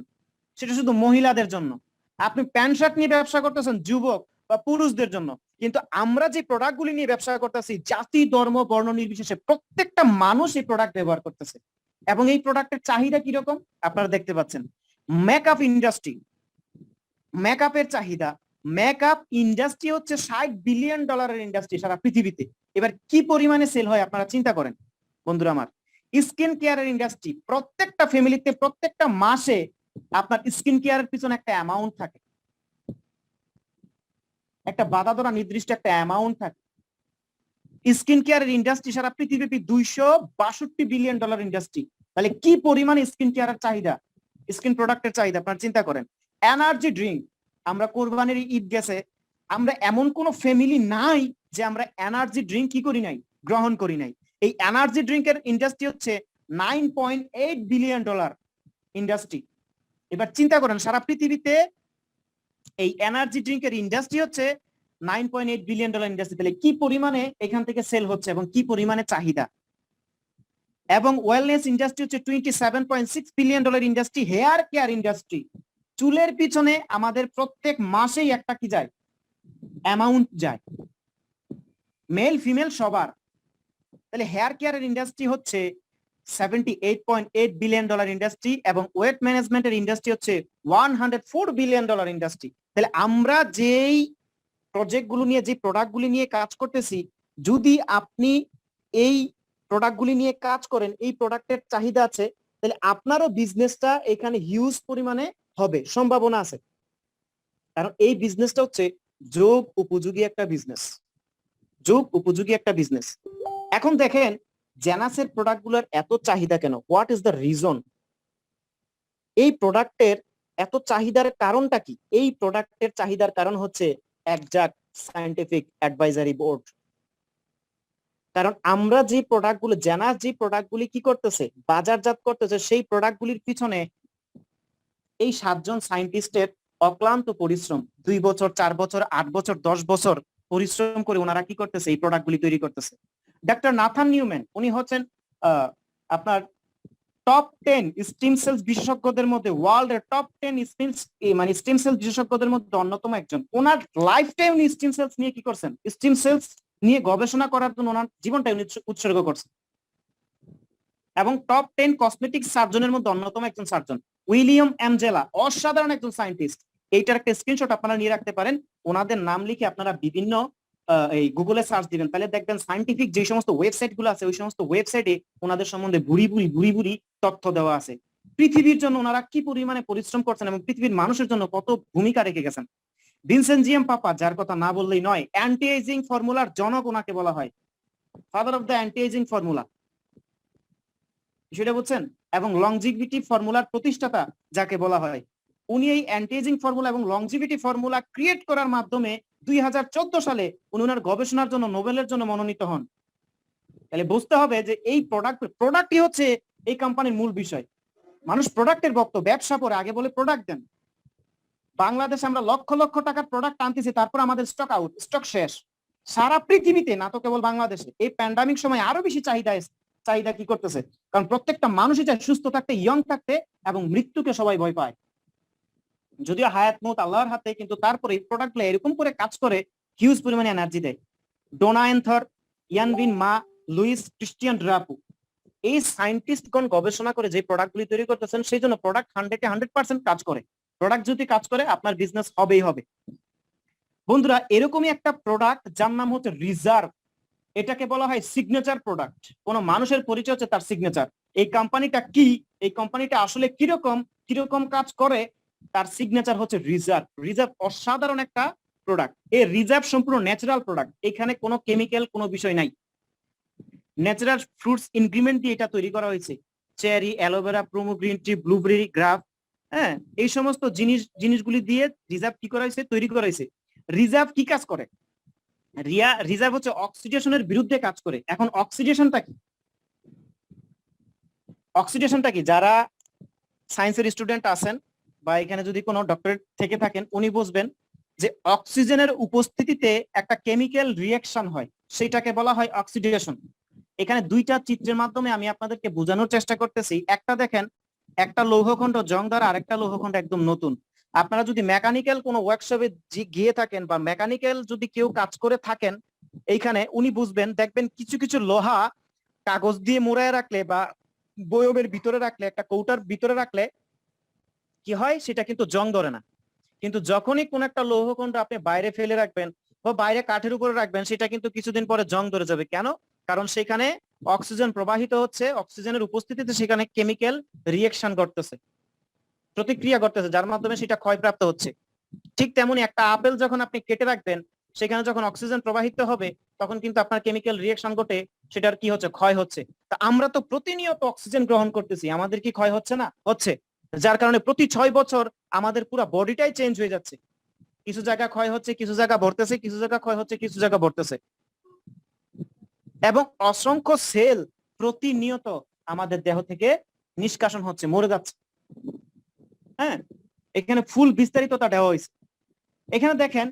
সেটা শুধু মহিলাদের জন্য। আপনি প্যান্ট শার্ট নিয়ে ব্যবসা করতেছেন যুবক বা পুরুষদের জন্য। কিন্তু আমরা যে প্রোডাক্টগুলি নিয়ে ব্যবসা করতেছি, জাতি ধর্ম বর্ণ নির্বিশেষে প্রত্যেকটা মানুষ এই প্রোডাক্ট ব্যবহার করতেছে। এবং এই প্রোডাক্টের চাহিদা কিরকম আপনারা দেখতে পাচ্ছেন। মেকআপ ইন্ডাস্ট্রি, মেকআপের চাহিদা, মেকআপ ইন্ডাস্ট্রি হচ্ছে $60 বিলিয়ন ইন্ডাস্ট্রি সারা পৃথিবীতে। এবার কি পরিমাণে সেল হয় আপনারা চিন্তা করেন বন্ধুরা আমার। স্কিন কেয়ারের ইন্ডাস্ট্রি, প্রত্যেকটা ফ্যামিলিতে প্রত্যেকটা মাসে আপনার স্কিন কেয়ারের পিছনে একটা অ্যামাউন্ট থাকে, একটা বাধা ধরা নির্দিষ্ট একটা অ্যামাউন্ট থাকে। স্কিন কেয়ারের ইন্ডাস্ট্রি সারা পৃথিবীতে $262 বিলিয়ন ইন্ডাস্ট্রি। তাহলে কি পরিমাণে স্কিন কেয়ারের চাহিদা, স্কিন প্রোডাক্টের চাহিদা আপনারা চিন্তা করেন। এনার্জি ড্রিঙ্ক, আমরা কোরবানির ঈদ গেছে, আমরা এমন কোন ফ্যামিলি নাই যে আমরা এনার্জি ড্রিঙ্ক কি করি নাই, গ্রহণ করি নাই। এই এনার্জি ড্রিঙ্কের ইন্ডাস্ট্রি হচ্ছে $9.8 বিলিয়ন ইন্ডাস্ট্রি। এবার চিন্তা করেন সারা পৃথিবীতে এই এনার্জি ড্রিঙ্কের ইন্ডাস্ট্রি হচ্ছে $9.8 বিলিয়ন ইন্ডাস্ট্রি। তাহলে কি পরিমাণে এখান থেকে সেল হচ্ছে এবং কি পরিমাণে চাহিদা। এবং ওয়েলনেস ইন্ডাস্ট্রি হচ্ছে $27.6 billion industry. Hair care industry, চুলের পিছনে আমাদের প্রত্যেক মাসেই একটা কি যায়, অ্যামাউন্ট যায়, মেল ফিমেল সবার। তাহলে হেয়ার কেয়ারের ইন্ডাস্ট্রি হচ্ছে $78.8 বিলিয়ন ইন্ডাস্ট্রি এবং ওয়েট ম্যানেজমেন্টের ইন্ডাস্ট্রি হচ্ছে $104 বিলিয়ন ইন্ডাস্ট্রি। তাহলে আমরা যেই প্রজেক্টগুলো নিয়ে, যে প্রোডাক্টগুলি নিয়ে কাজ করতেছি, যদি আপনি এই প্রোডাক্টগুলি নিয়ে কাজ করেন, এই প্রোডাক্টের চাহিদা আছে, তাহলে আপনারও বিজনেসটা এখানে হিউজ পরিমাণে হবে, সম্ভাবনা আছে। কারণ এই বিজনেসটা হচ্ছে যোগ উপযোগী একটা বিজনেস, যোগ উপযোগী একটা বিজনেস। এখন দেখেন জেনাসের প্রোডাক্টগুলোর এত চাহিদা কেন, হোয়াট ইজ দ্য রিজন? এই প্রোডাক্টের এত চাহিদার কারণটা কি? এই প্রোডাক্টের চাহিদার কারণ হচ্ছে একজাক্ট সায়েন্টিফিক অ্যাডভাইজারি বোর্ড। কারণ আমরা যে প্রোডাক্টগুলো, জেনাস যে প্রোডাক্টগুলি কি করতেছে, বাজারজাত করতেছে, সেই প্রোডাক্টগুলির পিছনে এই 7 জন সায়েন্টিস্টের অক্লান্ত পরিশ্রম, 2 বছর 4 বছর 8 বছর 10 বছর পরিশ্রম করে ওনারা কি করতেছে, এই প্রোডাক্টগুলি তৈরি করতেছে। ডক্টর নাথান নিউম্যান, উনি হচ্ছেন আপনার টপ 10 স্টিম সেলস বিশেষজ্ঞদের মধ্যে, ওয়ার্ল্ডের টপ 10 স্টিম সেলস বিশেষজ্ঞদের মধ্যে অন্যতম একজন। ওনার লাইফ টাইম উনি স্টিম সেলস নিয়ে কি করছেন, স্টিম সেলস নিয়ে গবেষণা করার জন্য ওনার জীবনটাই উনি উৎসর্গ করছেন। এবং টপ 10 কসমেটিক সার্জনের মধ্যে অন্যতম একজন সার্জন উইলিয়াম অ্যাঞ্জেলা, অসাধারণ একজন সায়েন্টিস্ট। এইটার একটা স্ক্রিনশট আপনারা নিয়ে রাখতে পারেন। ওনাদের নাম লিখে আপনারা বিভিন্ন এই গুগলে সার্চ দিবেন, তাহলে দেখবেন সায়েন্টিফিক যে সমস্ত ওয়েবসাইট গুলো আছে, ওই সমস্ত ওয়েবসাইটে ওনাদের সম্বন্ধে ভুরি ভুরি তথ্য দেওয়া আছে। পৃথিবীর জন্য ওনারা কি পরিমাণে পরিশ্রম করছেন এবং পৃথিবীর মানুষের জন্য কত ভূমিকা রেখে গেছেন। ভিনসেন্ট জিএম পাপা, যার কথা না বললেই নয়, অ্যান্টি এজিং ফর্মুলার জনক ওনাকে বলা হয়, father of the anti ageing formula, সেটা বুঝছেন। এবং লংজিভিটি ফর্মুলার প্রতিষ্ঠাতা যাকে বলা হয়, উনি এই অ্যান্টি এজিং ফর্মুলা এবং লংজিভিটি ফর্মুলা ক্রিয়েট করার মাধ্যমে 2014 সালে উনি ওনার গবেষণার জন্য নোবেলের জন্য মনোনীত হন। তাহলে বুঝতে হবে যে এই প্রোডাক্টই হচ্ছে এই কোম্পানির মূল বিষয়। মানুষ প্রোডাক্টের ভক্ত, ব্যবসা করে আগে বলে প্রোডাক্ট দেন। বাংলাদেশে আমরা লক্ষ লক্ষ টাকার প্রোডাক্ট আনতেছি, তারপর আমাদের স্টক আউট, স্টক শেষ। সারা পৃথিবীতে, না তো কেবল বাংলাদেশে, এই প্যান্ডামিক সময় আরো বেশি চাহিদা কি করতেছে, কারণ প্রত্যেকটা মানুষই চায় সুস্থ থাকতে, ইয়ং থাকতে, এবং মৃত্যুকে সবাই ভয় পায়। যদিও হায়াত মউত আল্লাহর হাতে, কিন্তু তারপরে এই প্রোডাক্টগুলো এরকম করে কাজ করে, হিউজ পরিমাণে এনার্জি দেয়। ডোনা এনথর, ইয়ানভিন মা, লুইস ক্রিস্টিয়ান ড্রাপু, এই সায়েন্টিস্টগণ গবেষণা করে যে প্রোডাক্টগুলি তৈরি করতেছেন, সেই জন্য প্রোডাক্ট 100% কাজ করে। প্রোডাক্ট যদি কাজ করে, আপনার বিজনেস হবেই হবে। বন্ধুরা, এরকমই একটা প্রোডাক্ট যার নাম হচ্ছে রিজার্ভ, এটাকে বলা হয় সিগনেচার প্রোডাক্ট। কোন মানুষের পরিচয় হচ্ছে তার সিগনেচার। এই কোম্পানিটা কি, এই কোম্পানিটা আসলে কিরকম কাজ করে, তার সিগনেচার হচ্ছে রিজার্ভ। রিজার্ভ অসাধারণ একটা প্রোডাক্ট। এই রিজার্ভ সম্পূর্ণ ন্যাচারাল প্রোডাক্ট, এখানে কোনো কেমিক্যাল কোনো বিষয় নাই। ন্যাচারাল ফ্রুটস ইনগ্রিডিয়েন্ট দিয়ে এটা তৈরি করা হয়েছে। Cherry, aloe vera, green tea, blueberry, graph, হ্যাঁ, এই সমস্ত জিনিসগুলি দিয়ে রিজার্ভ কি করা হয়েছে, তৈরি করা হয়েছে। রিজার্ভ কি কাজ করে? রিজার্ভ হচ্ছে অক্সিডেশনের বিরুদ্ধে কাজ করে। এখন অক্সিডেশনটা কি? অক্সিডেশনটা কি, যারা সায়েন্সের স্টুডেন্ট আছেন বা এখানে যদি কোনো ডক্টরেট থেকে থাকেন উনি বুঝবেন যে অক্সিজেনের উপস্থিতিতে একটা কেমিক্যাল রিঅ্যাকশন হয়, সেটাকে বলা হয় অক্সিডেশন। এখানে দুইটা চিত্রের মাধ্যমে আমি আপনাদেরকে বোঝানোর চেষ্টা করতেছি। একটা দেখেন, একটা লৌহখণ্ড জং দ্বারা আরেকটা লৌহখণ্ড একদম নতুন। আপনারা যদি মেকানিক্যাল কোনো ওয়ার্কশপে গিয়ে থাকেন বা মেকানিক্যাল যদি কেউ কাজ করে থাকেন, এইখানে উনি বুঝবেন, দেখবেন কিছু কিছু লোহা কাগজ দিয়ে মোড়ায় রাখলে বা বয়মের ভিতরে রাখলে, একটা কৌটার ভিতরে রাখলে কি হয়, সেটা কিন্তু জং ধরে না। কিন্তু যখনই কোন একটা লৌহখণ্ড আপনি বাইরে ফেলে রাখবেন বা বাইরে কাঠের উপরে রাখবেন, সেটা কিন্তু কিছুদিন পরে জং ধরে যাবে। কেন? কারণ সেখানে অক্সিজেন প্রবাহিত হচ্ছে, অক্সিজেনের উপস্থিতিতে সেখানে কেমিক্যাল রিঅ্যাকশন ঘটতেছে, প্রতিক্রিয়া ঘটতেছে, যার মাধ্যমে সেটা ক্ষয়প্রাপ্ত হচ্ছে। ঠিক তেমনি একটা আপেল যখন আপনি কেটে রাখবেন, সেখানে যখন অক্সিজেন প্রবাহিত হবে তখন কিন্তু আপনার কেমিক্যাল রিঅ্যাকশন ঘটে, সেটার কি হচ্ছে, ক্ষয় হচ্ছে। তা আমরা তো প্রতিনিয়ত অক্সিজেন গ্রহণ করতেছি, আমাদের কি ক্ষয় হচ্ছে না? হচ্ছে। যার কারণে প্রতি 6 বছর আমাদের পুরো বডিটাই চেঞ্জ হয়ে যাচ্ছে। কিছু জায়গা ক্ষয় হচ্ছে, কিছু জায়গা ভরতেছে, কিছু জায়গা ক্ষয় হচ্ছে, কিছু জায়গা ভরতেছে। এবং অসংখ্য সেল প্রতিনিয়ত আমাদের দেহ থেকে নিষ্কাশন হচ্ছে, মরে যাচ্ছে। হ্যাঁ, এখানে ফুল বিস্তারিততা দেওয়া হয়েছে। এখানে দেখেন,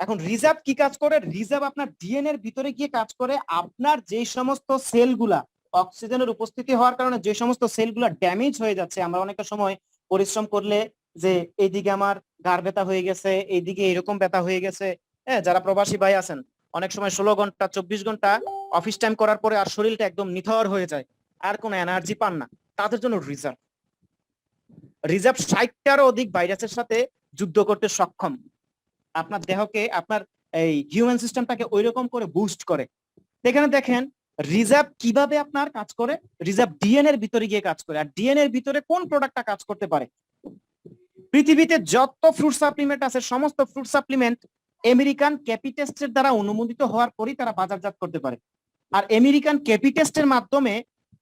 এখন রিজার্ভ কি কাজ করে? রিজার্ভ আপনার ডিএনএ এর ভিতরে গিয়ে কাজ করে। আপনার যে সমস্ত সেলগুলা অক্সিজেনের উপস্থিতি হওয়ার কারণে যে সমস্ত সেলগুলা ড্যামেজ হয়ে যাচ্ছে, আমরা অনেকটা সময় পরিশ্রম করলে যে এইদিকে আমার ঘাড় ব্যথা হয়ে গেছে, এইদিকে এরকম ব্যথা হয়ে গেছে। হ্যাঁ, যারা প্রবাসী ভাই আছেন, অনেক সময় 16 ঘন্টা 24 ঘন্টা অফিস টাইম করার পরে আর শরীরটা একদম নিথর হয়ে যায়, আর কোনো এনার্জি পান না, তাদের জন্য রিজার্ভ। রিজার্ভ 60টারও অধিক ভাইরাসের সাথে যুদ্ধ করতে সক্ষম। আপনার দেহকে, আপনার এই হিউম্যান সিস্টেমটাকে ওইরকম করে বুস্ট করে। এখানে দেখেন রিজার্ভ কিভাবে আপনার কাজ করে। রিজার্ভ ডিএনএ এর ভিতরে গিয়ে কাজ করে। আর ডিএনএ এর ভিতরে কোন প্রোডাক্টটা কাজ করতে পারে? পৃথিবীতে যত ফ্রুট সাপ্লিমেন্ট আছে, সমস্ত ফ্রুট সাপ্লিমেন্ট আমেরিকান ক্যাপিটেস্টের দ্বারা অনুমোদিত হওয়ার পরই তারা বাজারজাত করতে পারে। আর আমেরিকান ক্যাপিটেস্টের মাধ্যমে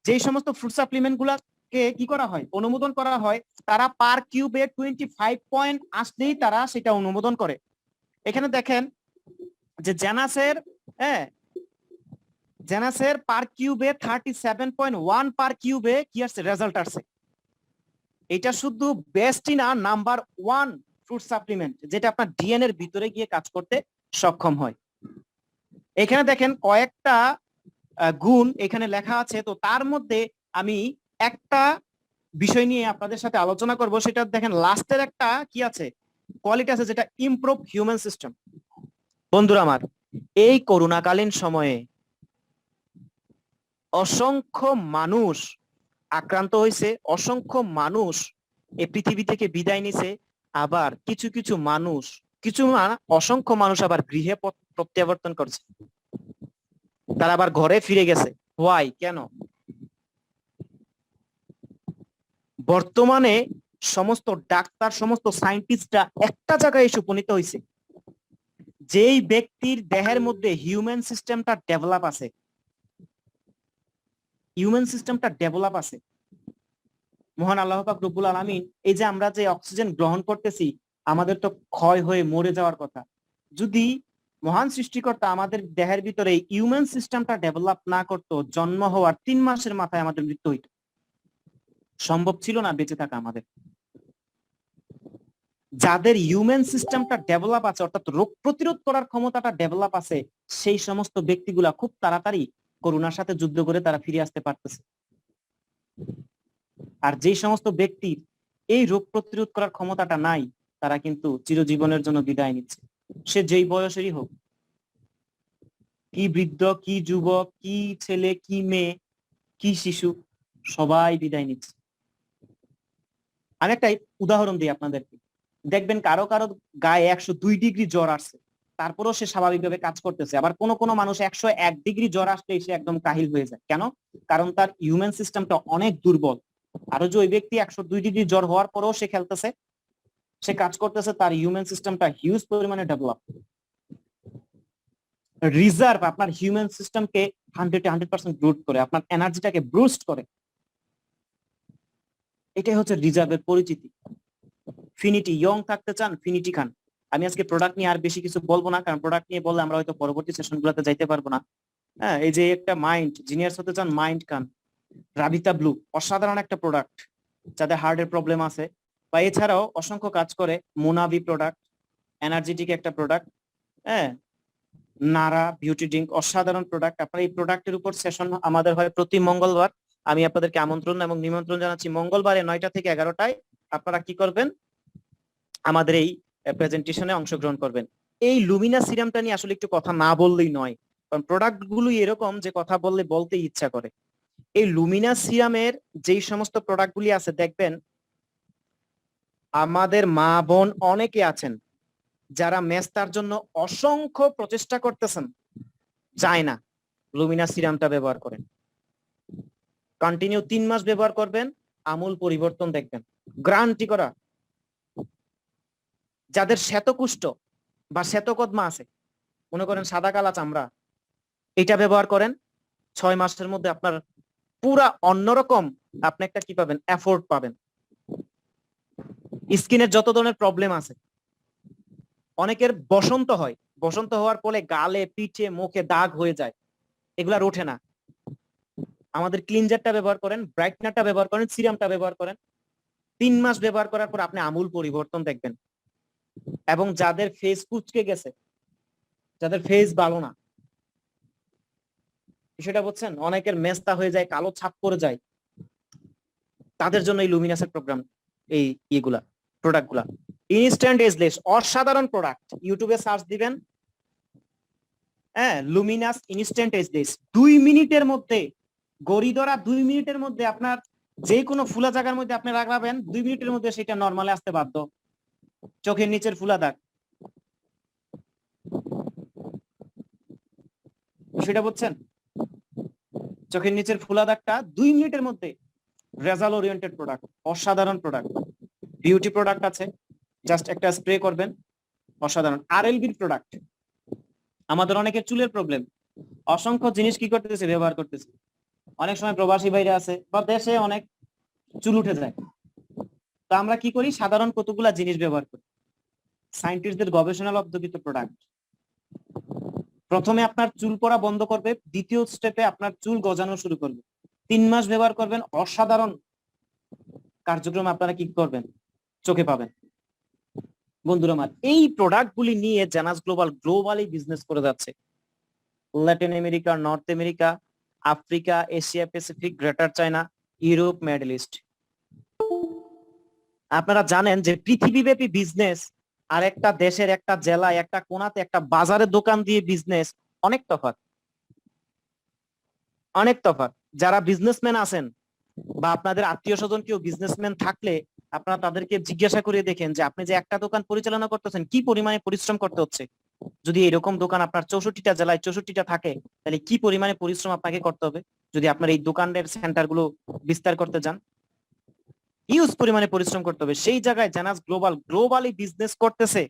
যেই সমস্ত ফ্রুট সাপ্লিমেন্ট গুলাকে কি করা হয়, অনুমোদন করা হয়, তারা পার কিউবে 25 পয়েন্ট আসলেই তারা সেটা অনুমোদন করে। এখানে দেখেন যে জেনাসের পার কিউবে 37.1 পার কিউবে কি আসছে, রেজাল্ট আসছে। এটা শুধু বেস্ট না, নাম্বার 1 ফ্রুট সাপ্লিমেন্ট যেটা আপনার ডিএনএ এর ভিতরে গিয়ে কাজ করতে সক্ষম হয়। এখানে দেখেন কয়েকটা গুণ এখানে লেখা আছে, তো তার মধ্যে আমি একটা বিষয় নিয়ে আপনাদের সাথে আলোচনা করব। সেটা দেখেন লাস্টের একটা কি আছে, কোয়ালিটি আছে, যেটা ইমপ্রুভ হিউম্যান সিস্টেম। বন্ধুরা আমার, এই করোনাকালীন সময়ে অসংখ্য মানুষ আক্রান্ত হয়েছে, অসংখ্য মানুষ এই পৃথিবী থেকে বিদায় নিছে। আবার কিছু কিছু মানুষ, অসংখ্য মানুষ আবার গৃহে প্রত্যাবর্তন করছে, তারা আবার ঘরে ফিরে গেছে। হোয়াই, কেন? বর্তমানে সমস্ত ডাক্তার, সমস্ত সায়েন্টিস্টরা একটা জায়গায় এসে উপনীত হয়েছে, যেই ব্যক্তির দেহের মধ্যে হিউম্যান সিস্টেমটা ডেভেলপ আছে, মহান আল্লাহ পাক রব্বুল আলামিন, এই যে আমরা যে অক্সিজেন গ্রহণ করতেছি, আমাদের তো ক্ষয় হয়ে মরে যাওয়ার কথা। যদি মহান সৃষ্টিকর্তা আমাদের দেহের ভিতরে হিউম্যান সিস্টেমটা ডেভেলপ না করতো, জন্ম হওয়ার 3 মাসের মাথায় আমাদের মৃত্যু হইতো। সম্ভব ছিল না বেঁচে থাকা আমাদের। যাদের হিউম্যান সিস্টেমটা ডেভেলপ আছে, অর্থাৎ রোগ প্রতিরোধ করার ক্ষমতাটা ডেভেলপ আছে, সেই সমস্ত ব্যক্তিগুলা খুব তাড়াতাড়ি করোনার সাথে যুদ্ধ করে তারা ফিরে আসতে পারতেছে। আর যে সমস্ত ব্যক্তির এই রোগ প্রতিরোধ করার ক্ষমতাটা নাই, তারা কিন্তু চিরজীবনের জন্য বিদায় নিচ্ছে। সে যেই বয়সেরই হোক, কি বৃদ্ধ, কি যুবক, কি ছেলে, কি মেয়ে, কি শিশু, সবাই বিদায় নিচ্ছে। আমি একটা উদাহরণ দিই আপনাদেরকে। দেখবেন কারো কারো গায়ে 102 ডিগ্রি জ্বর আসছে, তারপরেও সে স্বাভাবিকভাবে কাজ করতেছে। আবার কোন কোন মানুষ 101 ডিগ্রি জ্বর আসলেই সে একদম কাহিল হয়ে যায়। কেন? কারণ তার হিউম্যান সিস্টেমটা অনেক দুর্বল। আরো যে ওই ব্যক্তি 102 ডিগ্রি জ্বর হওয়ার পরেও সে খেলতেছে, সে কাজ করতেছে, তার হিউম্যান সিস্টেমটা হিউজ পরিমাণে ডেভেলপ। রিজার্ভ আপনার হিউম্যান সিস্টেমকে 100% বুস্ট করে, আপনার এনার্জিটাকে বুস্ট করে। এটাই হচ্ছে রিজার্ভের পরিচিতি। ফিনিটি, ইয়ং থাকতে চান, ফিনিটি খান। আমি আজকে প্রোডাক্ট নিয়ে আর বেশি কিছু বলবো না, কারণ প্রোডাক্ট নিয়ে বললে আমরা হয়তো পরবর্তী সেশন গুলোতে যাইতে পারবো না। হ্যাঁ, এই যে একটা মাইন্ড, জিনিয়াস হতে চান, মাইন্ড খান। রাবিতা ব্লু অসাধারণ একটা প্রোডাক্ট যাদের হার্টের প্রবলেম আছে, বা এছাড়াও অসংখ্য কাজ করে মোনাভি প্রোডাক্ট, এনার্জেটিক একটা প্রোডাক্ট, হ্যাঁ, নারা বিউটি ড্রিঙ্ক অসাধারণ প্রোডাক্ট। আপনার এই প্রোডাক্টের উপর সেশন আমাদের হয় প্রতি মঙ্গলবার। আমি আপনাদেরকে আমন্ত্রণ এবং নিমন্ত্রণ জানাচ্ছি মঙ্গলবারে 9টা থেকে 11টায় আপনারা কি করবেন, আমাদের এই প্রেজেন্টেশনে অংশগ্রহণ করবেন। এই লুমিনা সিরামটা নিয়ে আসলে একটু কথা না বললেই নয়, কারণ প্রোডাক্ট গুলো এরকম যে কথা বললে বলতে ইচ্ছা করে। এই লুমিনা সিরামের যেই সমস্ত প্রোডাক্ট গুলি আছে দেখবেন আমাদের মা বোন অনেকে আছেন যারা মেস্তার জন্য অসংখ্য প্রচেষ্টা করতেছেন, যায় না, লুমিনা সিরামটা ব্যবহার করেন, কন্টিনিউ 3 মাস ব্যবহার করবেন, আমূল পরিবর্তন দেখবেন, গ্যারান্টি করা। যাদের শ্বেতকুষ্ঠ বা শ্বেতকদ্মা আছে, মনে করেন সাদা কালা চামড়া, এটা ব্যবহার করেন, 6 মাসের মধ্যে আপনার পুরা অন্যরকম আপনি একটা কি পাবেন, এফোর্ট পাবেন। স্কিনের যত ধরনের প্রবলেম আছে, অনেকের বসন্ত হয়, বসন্ত হওয়ার ফলে গালে পিঠে মুখে দাগ হয়ে যায়, এগুলা ওঠে না, আমাদের ক্লিনজারটা ব্যবহার করেন, ব্রাইটনারটা ব্যবহার করেন, সিরামটা ব্যবহার করেন, 3 মাস ব্যবহার করার পর আপনি আমূল পরিবর্তন দেখবেন। এবং যাদের ফেস কুচকে গেছে, যাদের ফেস ভালো না, সেটা বুঝছেন, অনেকের মেস্তা হয়ে যায়, কালো ছাপ পড়ে যায়, তাদের জন্য এই লুমিনাসের প্রোগ্রাম, এই ইগুলা প্রোডাক্ট গুলা ইনস্ট্যান্ট এজলেস অসাধারণ প্রোডাক্ট। ইউটিউবে সার্চ দিবেন, হ্যাঁ, লুমিনাস ইনস্ট্যান্ট এজলেস, 2 মিনিটের মধ্যে, গড়ি ধরা 2 মিনিটের মধ্যে আপনার যে কোনো ফুলা জায়গার মধ্যে আপনি লাগাবেন, 2 মিনিটের মধ্যে সেটা নরমালে আসতে বাধ্য। চোখের নিচের ফুলা দাগ, সেটা বুঝছেন, চোখের নিচের ফুলা দাগটা 2 মিনিটের মধ্যে, রেজাল্ট ওরিয়েন্টেড প্রোডাক্ট, অসাধারণ প্রোডাক্ট। বিউটি প্রোডাক্ট আছে, জাস্ট একটা স্প্রে করবেন, অসাধারণ। আরএলবির প্রোডাক্ট, আমাদের অনেকের চুলের প্রবলেম, অসংখ্য জিনিস কি করতেছে, ব্যবহার করতেছে, অনেক সময় প্রবাসী বাইরে আছে বা দেশে অনেক চুল উঠে যায়, তো আমরা কি করি, সাধারণ কতগুলা জিনিস ব্যবহার করি, সায়েন্টিস্টদের গবেষণায় উদ্ভাবিত প্রোডাক্ট। প্রথমে আপনার চুল পড়া বন্ধ করবে, দ্বিতীয় স্টেপে আপনার চুল গজানো শুরু করবে, 3 মাস ব্যবহার করবেন, অসাধারণ কার্যক্রম আপনারা কি করবেন, চোখে পাবেন। বন্ধুরা আমার, এই প্রোডাক্ট গুলি নিয়ে জানাস গ্লোবাল গ্লোবালি বিজনেস করে যাচ্ছে, Latin America, north America, Africa, Asia Pacific, greater China, Europe, middle east. আপনারা জানেন যে পৃথিবীব্যাপী বিজনেস আর একটা দেশের একটা জেলায় একটা কোনাতে একটা বাজারে দোকান দিয়ে বিজনেস অনেক তফাৎ, অনেক তফাৎ। যারা বিজনেসম্যান আছেন বা আপনাদের আত্মীয় স্বজন কেউ বিজনেসম্যান থাকলে আপনারা তাদেরকে জিজ্ঞাসা করে দেখেন যে আপনি যে একটা দোকান পরিচালনা করতেছেন কি পরিমাণে পরিশ্রম করতে হচ্ছে। যদি এরকম দোকান আপনার 64টা জেলায় 64টা থাকে, তাহলে কি পরিমাণে পরিশ্রম আপনাকে করতে হবে যদি আপনার এই দোকানের সেন্টার গুলো বিস্তার করতে যান, হিউজ পরিমাণে পরিশ্রম করতে হবে। সেই জায়গায় জানাস গ্লোবাল গ্লোবালি বিজনেস করতেছে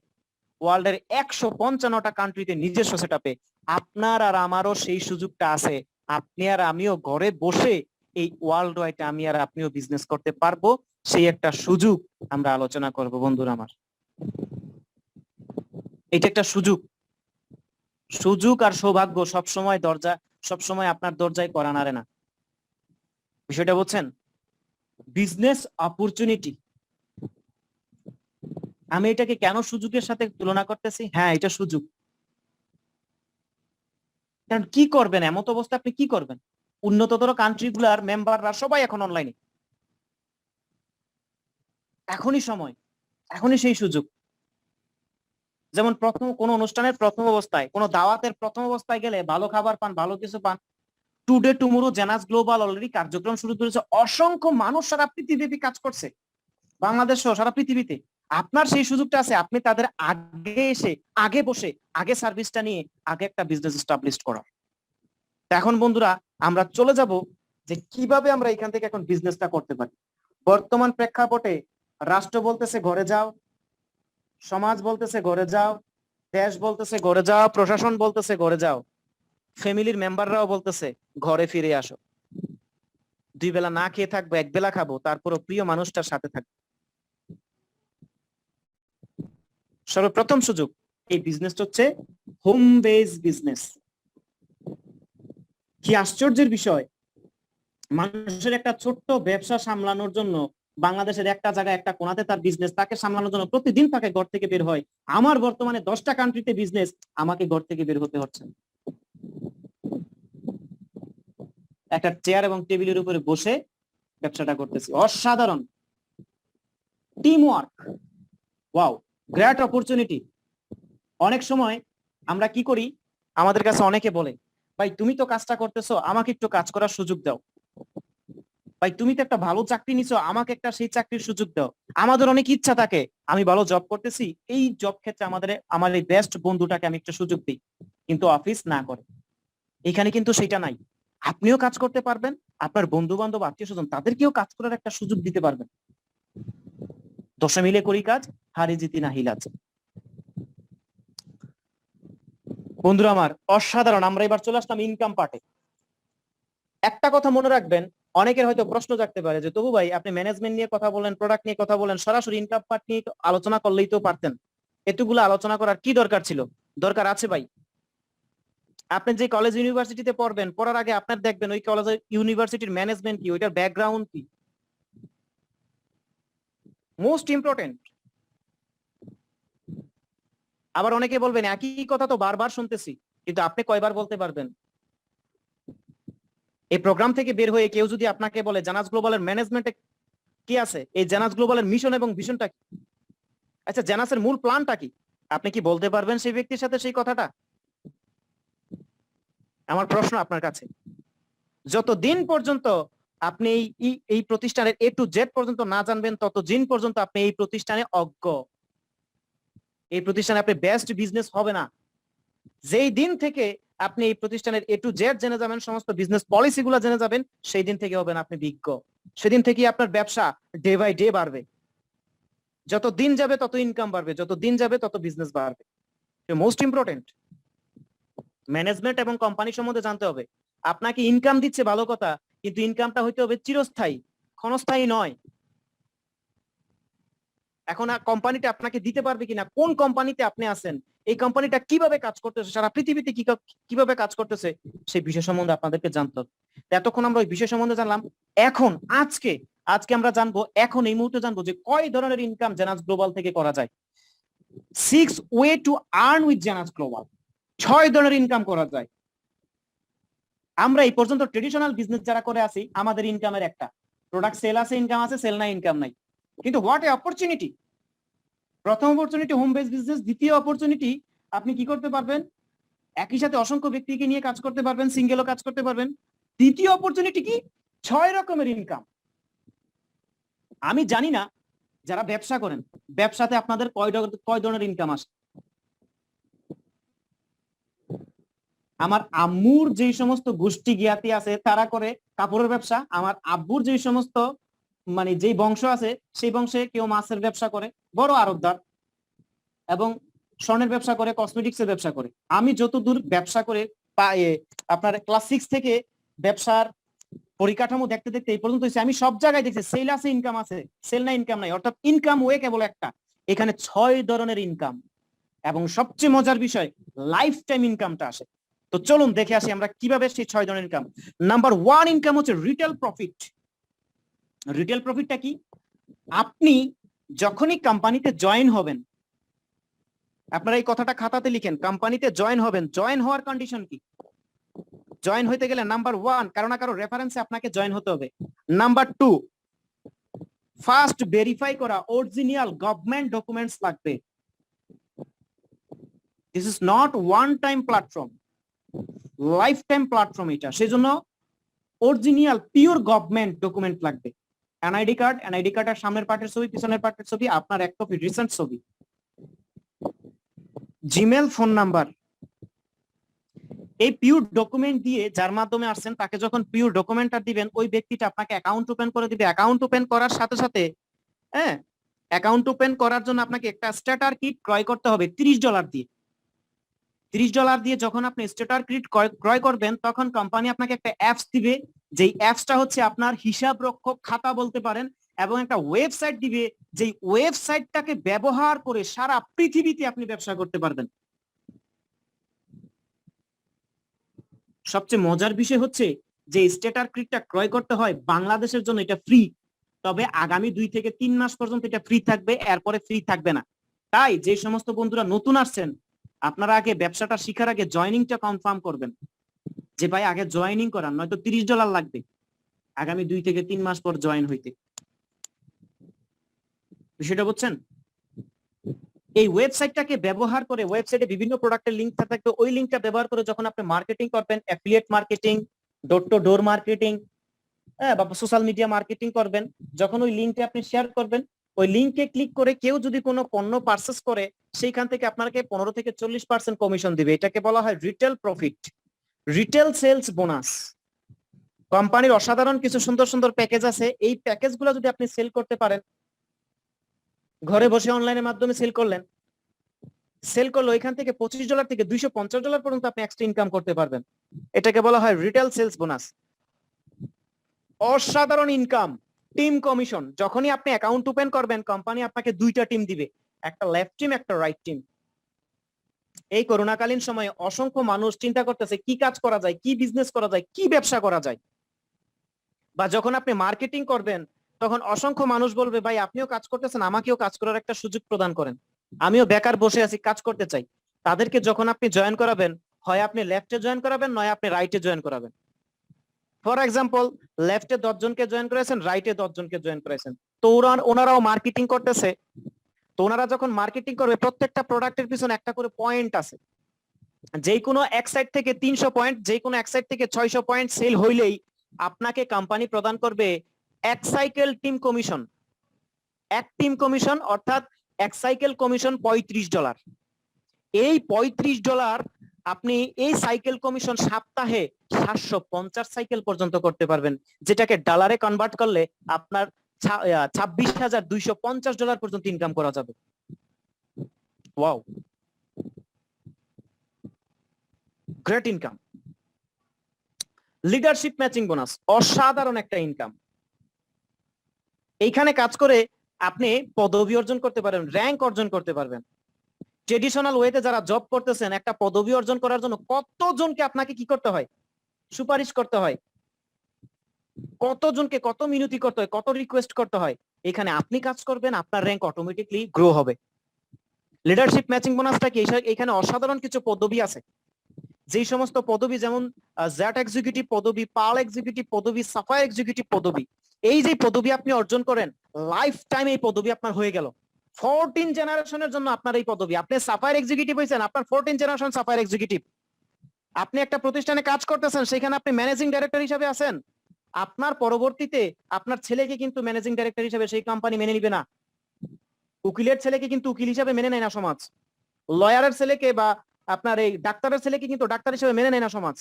ওয়ার্ল্ডের 155টা কান্ট্রিতে নিজস্ব সেটআপে। আপনার আর আমারও সেই সুযোগটা আছে, আপনি আর আমিও ঘরে বসে এই ওয়ার্ল্ড ওয়াইড আমি আর আপনিও বিজনেস করতে পারবো, সেই একটা সুযোগ আমরা আলোচনা করব বন্ধুরা আমার। এটা একটা সুযোগ, সুযোগ আর সৌভাগ্য সবসময় দরজা, সবসময় আপনার দরজায় করা নাড়ে না, বিষয়টা বুঝছেন, বিজনেস অপরচুনিটি। আমি এটাকে কেন সুযোগের সাথে তুলনা করতেছি, হ্যাঁ এটা সুযোগ, কারণ কি করবেন এমত অবস্থা, আপনি কি করবেন, উন্নততর কান্ট্রি গুলার মেম্বাররা সবাই এখন অনলাইনে, এখনই সময়, এখনই সেই সুযোগ। যেমন প্রথম কোন অনুষ্ঠানের প্রথম অবস্থায়, কোন দাওয়াতের প্রথম অবস্থায় গেলে ভালো খাবার পান, ভালো কিছু পান। টুডে টুমোরো জানাস গ্লোবাল অলরেডি কার্যক্রম শুরু করেছে, অসংখ্য মানুষ সারা পৃথিবীতে কাজ করছে, বাংলাদেশ সহ সারা পৃথিবীতে। আপনার সেই সুযোগটা আছে, আপনি তাদের আগে এসে, আগে বসে, আগে সার্ভিসটা নিয়ে, আগে একটা বিজনেস এস্টাবলিশ করা। এখন বন্ধুরা আমরা চলে যাব যে কিভাবে আমরা এখান থেকে এখন বিজনেসটা করতে পারি। বর্তমান প্রেক্ষাপটে রাষ্ট্র বলতেছে ঘরে যাও, সমাজ বলতেছে ঘরে যাও, দেশ বলতেছে ঘরে যাও, প্রশাসন বলতেছে ঘরে যাও, ফ্যামিলির মেম্বাররাও বলতেছে ঘরে ফিরে আসো। 2 বেলা না খেয়ে থাকবো, 1 বেলা খাবো, তারপরও প্রিয় মানুষটার সাথে থাকবো। সর্বপ্রথম সুযোগ, এই বিজনেসটা হচ্ছে হোম বেস বিজনেস। কি আশ্চর্যের বিষয়, মানুষের একটা ছোট্ট ব্যবসা সামলানোর জন্য বাংলাদেশের একটা জায়গায় একটা কোণাতে তার বিজনেস, তাকে সামলানোর জন্য প্রতিদিন তাকে ঘর থেকে বের হয়। আমার বর্তমানে 10টা কান্ট্রিতে বিজনেস, আমাকে ঘর থেকে বের হতে হচ্ছে। একটা চেয়ার এবং টেবিলের উপরে বসে ব্যবসাটা করতেছি। অসাধারণ team work, wow, great opportunity. অনেক সময় আমরা কি করি, আমাদের কাছে অনেকে বলে, ভাই তুমি তো কাজটা করতেছো, আমাকে একটু কাজ করার সুযোগ দাও। ভাই তুমি তো একটা ভালো চাকরি নিছো, আমাকে একটা সেই চাকরির সুযোগ দাও। আমাদের অনেক ইচ্ছা থাকে, আমি ভালো জব করতেছি, এই জব ক্ষেত্রে আমার এই বেস্ট বন্ধুটাকে আমি একটা সুযোগ দিই, কিন্তু অফিস না করে। এখানে কিন্তু সেটা নাই। আপনিও কাজ করতে পারবেন, আপনার বন্ধু বান্ধব আত্মীয় স্বজন তাদেরকেও কাজ করার একটা সুযোগ দিতে পারবেন। দশে মিলে করি কাজ, হারি জিতি না হিলাজ। বন্ধুরা আমার অসাধারণ। আমরা এবার চলে আসলাম ইনকাম পার্টে। একটা কথা মনে রাখবেন, অনেকের হয়তো প্রশ্ন জাগতে পারে যে তবু ভাই আপনি ম্যানেজমেন্ট নিয়ে কথা বলেন, প্রোডাক্ট নিয়ে কথা বলেন, সরাসরি ইনকাম পার্ট নিয়ে আলোচনা করলেই তো পারতেন। এতগুলো আলোচনা করার কি দরকার ছিল? দরকার আছে ভাই। আপনি যে কলেজ ইউনিভার্সিটিতে পড়বেন, পড়ার আগে আপনার দেখবেন ওই কলেজের ইউনিভার্সিটির ম্যানেজমেন্ট কি, ওইটার ব্যাকগ্রাউন্ড কি, মোস্ট ইম্পর্টেন্ট। আবার অনেকে বলবেন একই কথা তো বারবার শুনতেছি, কিন্তু আপনি কয়বার বলতে পারবেন? এই প্রোগ্রাম থেকে বের হয়ে কেউ যদি আপনাকে বলে জানাজ গ্লোবালের ম্যানেজমেন্টে কি আছে, এই জানাজ গ্লোবালের মিশন এবং ভিশনটা কি, আচ্ছা জানাসের মূল প্ল্যানটা কি, আপনি কি বলতে পারবেন সেই ব্যক্তির সাথে সেই কথাটা? আমার প্রশ্ন আপনার কাছে। যতদিন পর্যন্ত আপনি এই প্রতিষ্ঠানের A to Z পর্যন্ত না জানবেন, ততদিন পর্যন্ত আপনি এই প্রতিষ্ঠানে অজ্ঞ। এই প্রতিষ্ঠানে আপনি বেস্ট বিজনেস হবে না। যেই দিন থেকে আপনি এই প্রতিষ্ঠানের A to Z জেনে যাবেন, সমস্ত বিজনেস পলিসি গুলা জেনে যাবেন, সেই দিন থেকে হবেন আপনি বিজ্ঞ। সেদিন থেকে আপনার ব্যবসা ডে বাই ডে বাড়বে। যত দিন যাবে তত ইনকাম বাড়বে, যত দিন যাবে তত বিজনেস বাড়বে। মোস্ট ইম্পর্টেন্ট ম্যানেজমেন্ট এবং কোম্পানি সম্বন্ধে জানতে হবে। আপনাকে ইনকাম দিচ্ছে ভালো কথা, কিন্তু ইনকামটা হইতে হবে চিরস্থায়ী, ক্ষণস্থায়ী নয়। এখন কোম্পানিটা আপনাকে দিতে পারবে কিনা, কোন কোম্পানিতে আপনি আছেন, এই কোম্পানিটা কিভাবে কাজ করতেছে, সারা পৃথিবীতে কিভাবে কাজ করতেছে, সেই বিষয় সম্বন্ধে আপনাদেরকে জানতে হবে। এতক্ষণ আমরা ওই বিষয় সম্বন্ধে জানলাম। এখন আজকে আজকে আমরা জানবো, এখন এই মুহূর্তে জানবো যে কয় ধরনের ইনকাম জানাজ গ্লোবাল থেকে করা যায়। 6 ওয়ে টু আর্ন উইথ জানাজ গ্লোবাল। 6 ধরনের ইনকাম করা যায়। আমরা এই পর্যন্ত ট্রেডিশনাল বিজনেস যারা করে আছি, আমাদের ইনকামের একটা প্রোডাক্ট সেল আছে, ইনকাম আছে, সেল নাই ইনকাম নাই। কিন্তু হোয়াট এ অপরচুনিটি! প্রথম অপরচুনিটি হোম বেস বিজনেস। দ্বিতীয় অপরচুনিটি আপনি কি করতে পারবেন, একই সাথে অসংখ্য ব্যক্তিকে নিয়ে কাজ করতে পারবেন, সিঙ্গেলও কাজ করতে পারবেন। তৃতীয় অপরচুনিটি কি, 6 রকমের ইনকাম। আমি জানি না যারা ব্যবসা করেন, ব্যবসাতে আপনাদের কয় ধরনের ইনকাম আসে। আমার আম্মুর যে সমস্ত গোষ্ঠী জ্ঞাতি আছে তারা করে কাপড়ের ব্যবসা। আমার আব্বুর যে সমস্ত মানে যেই বংশ আছে, সেই বংশে কেউ মাছের ব্যবসা করে, বড় আড়তদার, এবং স্বর্ণের ব্যবসা করে, কসমেটিক্স এর ব্যবসা করে। আমি যতদূর ব্যবসা করে আপনার ক্লাস 6 থেকে ব্যবসার পরিকাঠামো দেখতে দেখতে এই পর্যন্ত হয়েছে, আমি সব জায়গায় দেখছি সেল আছে, ইনকাম আছে, সেল না ইনকাম নাই। অর্থাৎ ইনকাম ওয়ে কেবল একটা। এখানে 6 ধরনের ইনকাম, এবং সবচেয়ে মজার বিষয় লাইফ টাইম ইনকামটা আসে। তো চলুন দেখে আসি আমরা কিভাবে সেই 6 ধরনের ইনকাম। নাম্বার 1 ইনকাম হচ্ছে রিটেল প্রফিট। রিটেল প্রফিটটা কি? আপনি যখনই কোম্পানিতে জয়েন হবেন, আপনারা এই কথাটা খাতাতে লিখেন, কোম্পানিতে জয়েন হবেন, জয়েন হওয়ার কন্ডিশন কি? জয়েন হইতে গেলে নাম্বার 1 কারো না কারো রেফারেন্সে আপনাকে জয়েন হতে হবে। নাম্বার 2, ফার্স্ট ভেরিফাই করা অরিজিনাল গভর্নমেন্ট ডকুমেন্টস লাগবে। This is not one time platform, life time platform এটা। সেজন্য অরিজিনাল পিওর গভর্নমেন্ট ডকুমেন্ট লাগবে। এনআইডি কার্ড, এনআইডি কার্ডের সামনের পার্টের ছবি, পিছনের পার্টের ছবি, আপনার এক কপি রিসেন্ট ছবি, জিমেল, ফোন নাম্বার। এই পিওর ডকুমেন্ট দিয়ে যার মাধ্যমে আসছেন তাকে যখন পিওর ডকুমেন্টটা দিবেন, ওই ব্যক্তিটা আপনাকে অ্যাকাউন্ট ওপেন করে দিবে। অ্যাকাউন্ট ওপেন করার সাথে সাথে অ্যাকাউন্ট ওপেন করার জন্য আপনাকে একটা স্টার্টার কিট ক্রয় করতে হবে $30 দিয়ে। $30 দিয়ে যখন আপনি স্টার্টার কিট ক্রয় করবেন, তখন কোম্পানি আপনাকে একটা অ্যাপস দিবে, যেই অ্যাপসটা হচ্ছে আপনার হিসাব রক্ষক খাতা বলতে পারেন, এবং একটা ওয়েবসাইট দিবে, যেই ওয়েবসাইটটাকে ব্যবহার করে সারা পৃথিবীতে আপনি ব্যবসা করতে পারবেন। সবচেয়ে মজার বিষয় হচ্ছে যে স্টেটার ক্রিকটা ক্রয় করতে হয় বাংলাদেশের জন্য এটা ফ্রি, তবে আগামী 2 থেকে 3 মাস পর্যন্ত এটা ফ্রি থাকবে, এরপরে ফ্রি থাকবে না। তাই যে সমস্ত বন্ধুরা নতুন আসছেন, আপনারা আগে ব্যবসাটা শিখার আগে জয়নিংটা কনফার্ম করবেন, যে ভাই আগে জয়নিং করান, নয়তো $30 লাগবে আগামী 2 থেকে 3 মাস পর জয়েন হইতে। বিষয়টা বুঝছেন? এই ওয়েবসাইটটাকে ব্যবহার করে, ওয়েবসাইটে বিভিন্ন প্রোডাক্টের লিঙ্ক থাকবে, ওই লিঙ্কটা ব্যবহার করে যখন আপনি মার্কেটিং করবেন, affiliate marketing, door to door marketing, বা সোশ্যাল মিডিয়া মার্কেটিং করবেন, যখন ওই লিঙ্কটা আপনি শেয়ার করবেন, ওই লিঙ্কে ক্লিক করে কেউ যদি কোনো পণ্য পারচেস করে, সেইখান থেকে আপনাকে 15 থেকে 40% কমিশন দিবে। এটাকে বলা হয় retail profit, retail sales bonus. কোম্পানির অসাধারণ কিছু সুন্দর সুন্দর প্যাকেজ আছে, এই প্যাকেজগুলো যদি আপনি সেল করতে পারেন, ঘরে বসে অনলাইনের মাধ্যমে সেল করলেন, সেল করলো, এখান থেকে $25 থেকে $250 পর্যন্ত আপনি এক্সট্রা ইনকাম করতে পারবেন। এটাকে বলা হয় রিটেল সেলস বোনাস। অসাধারণ ইনকাম। টিম কমিশন, যখনই আপনি অ্যাকাউন্ট ওপেন করবেন, কোম্পানি আপনাকে 2টা টিম দিবে, একটা লেফট টিম, একটা রাইট টিম। এই করোনাকালীন সময়ে অসংখ্য মানুষ চিন্তা করতেছে কি কাজ করা যায়, কি বিজনেস করা যায়, কি ব্যবসা করা যায়। বা যখন আপনি মার্কেটিং করবেন, তখন অসংখ্য মানুষ বলবে ভাই আপনিও কাজ করতেছেন, আমাকেও কাজ করার একটা সুযোগ প্রদান করেন, আমিও বেকার বসে আছি, কাজ করতে চাই। তাদেরকে যখন আপনি জয়েন করাবেন, হয় আপনি লেফটে জয়েন করাবেন, নয় আপনি রাইটে জয়েন করাবেন। ফর এক্সাম্পল, লেফটে 10 জনকে জয়েন করেছেন, রাইটে 10 জনকে জয়েন করেছেন, তো ওনারাও মার্কেটিং করতেছে। তো ওনারা যখন মার্কেটিং করবে, প্রত্যেকটা প্রোডাক্টের পিছনে একটা করে পয়েন্ট আছে। যে কোনো এক সাইড থেকে 300 পয়েন্ট, যে কোনো এক সাইড থেকে 600 পয়েন্ট সেল হইলেই আপনাকে কোম্পানি প্রদান করবে এক সাইকেল টিম কমিশন। এক টিম কমিশন অর্থাৎ এক সাইকেল কমিশন $35। এই $35 আপনি এই সাইকেল কমিশন সপ্তাহে 750 সাইকেল পর্যন্ত করতে পারবেন, যেটাকে ডলারে কনভার্ট করলে আপনার $26,250 পর্যন্ত ইনকাম করা যাবে। Wow, great income. Leadership matching bonus, অসাধারণ একটা ইনকাম। এইখানে কাজ করে আপনি পদবি অর্জন করতে পারেন, র্যাঙ্ক অর্জন করতে পারবেন। ট্রেডিশনাল ওয়েতে যারা জব করতেছেন, একটা পদবি অর্জন করার জন্য কতজনকে আপনাকে কি করতে হয়, সুপারিশ করতে হয়, কতজনকে কত মিনতি করতে হয়, কত রিকোয়েস্ট করতে হয়। এখানে আপনি কাজ করবেন, আপনার র্যাঙ্ক অটোমেটিকলি গ্রো হবে। লিডারশিপ ম্যাচিং বোনাসটা কি, এখানে অসাধারণ কিছু পদবি আছে, যেই সমস্ত পদবি যেমন জ্যাট এক্সিকিউটিভ পদবি, পার্ল এক্সিকিউটিভ পদবি, সাফায়ার এক্সিকিউটিভ পদবি, এই যে পদবি আপনি অর্জন করেন, লাইফ টাইম এই পদবি আপনার হয়ে গেল। 14 জেনারেশনের জন্য আপনার এই পদবি। আপনি সাফায়ার এক্সিকিউটিভ হয়েছেন, আপনার 14 জেনারেশন সাফায়ার এক্সিকিউটিভ। আপনি একটা প্রতিষ্ঠানে কাজ করতেছেন, সেখানে আপনি ম্যানেজিং ডাইরেক্টর হিসেবে আছেন, আপনার পরবর্তীতে আপনার ছেলেকে কিন্তু ম্যানেজিং ডাইরেক্টর হিসেবে সেই কোম্পানি মেনে নিবে না। উকিলের ছেলেকে কিন্তু উকিল হিসেবে মেনে নেয় না সমাজ, লয়ারের ছেলেকে বা আপনার এই ডাক্তারের ছেলেকে কিন্তু ডাক্তার হিসেবে মেনে নেয় না সমাজ।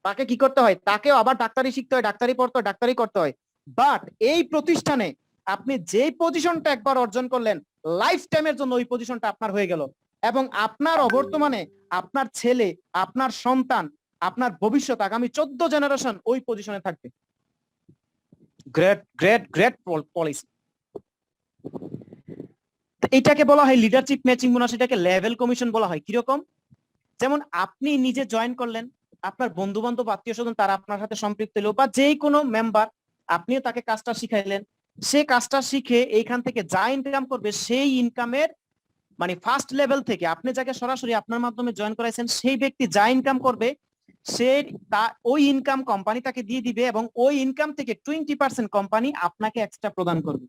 তাকে কি করতে হয়, তাকেও আবার ডাক্তারি শিখতে হয়, ডাক্তারি পড়তে হয়, ডাক্তারি করতে হয়। বাট এই প্রতিষ্ঠানে আপনি যে পজিশনটা একবার অর্জন করলেন, লাইফ টাইমের জন্য ওই পজিশনটা আপনার হয়ে গেল, এবং আপনার অবর্তমানে আপনার ছেলে, আপনার সন্তান, আপনার ভবিষ্যৎ আগামী 14 জেনারেশন ওই পজিশনে থাকবে। Great great great policy. এটাকে বলা হয় লিডারশিপ ম্যাচিং বোনাস, এটাকে লেভেল কমিশন বলা হয়। কিরকম, যেমন আপনি নিজে জয়েন করলেন, আপনার বন্ধু বান্ধব আত্মীয় স্বজন তারা আপনার সাথে সম্পৃক্ত হলো, বা যে কোনো মেম্বার, আপনিও তাকে কাজটা শিখাইলেন, সে কাজটা শিখে এইখান থেকে যা ইনকাম করবে, সেই ইনকামের মানে ফার্স্ট লেভেল থেকে আপনি যাকে সরাসরি আপনার মাধ্যমে জয়েন করাইছেন, সেই ব্যক্তি যা ইনকাম করবে, সে ওই ইনকাম কোম্পানি তাকে দিয়ে দিবে, এবং ওই ইনকাম থেকে 20% কোম্পানি আপনাকে এক্সট্রা প্রদান করবে।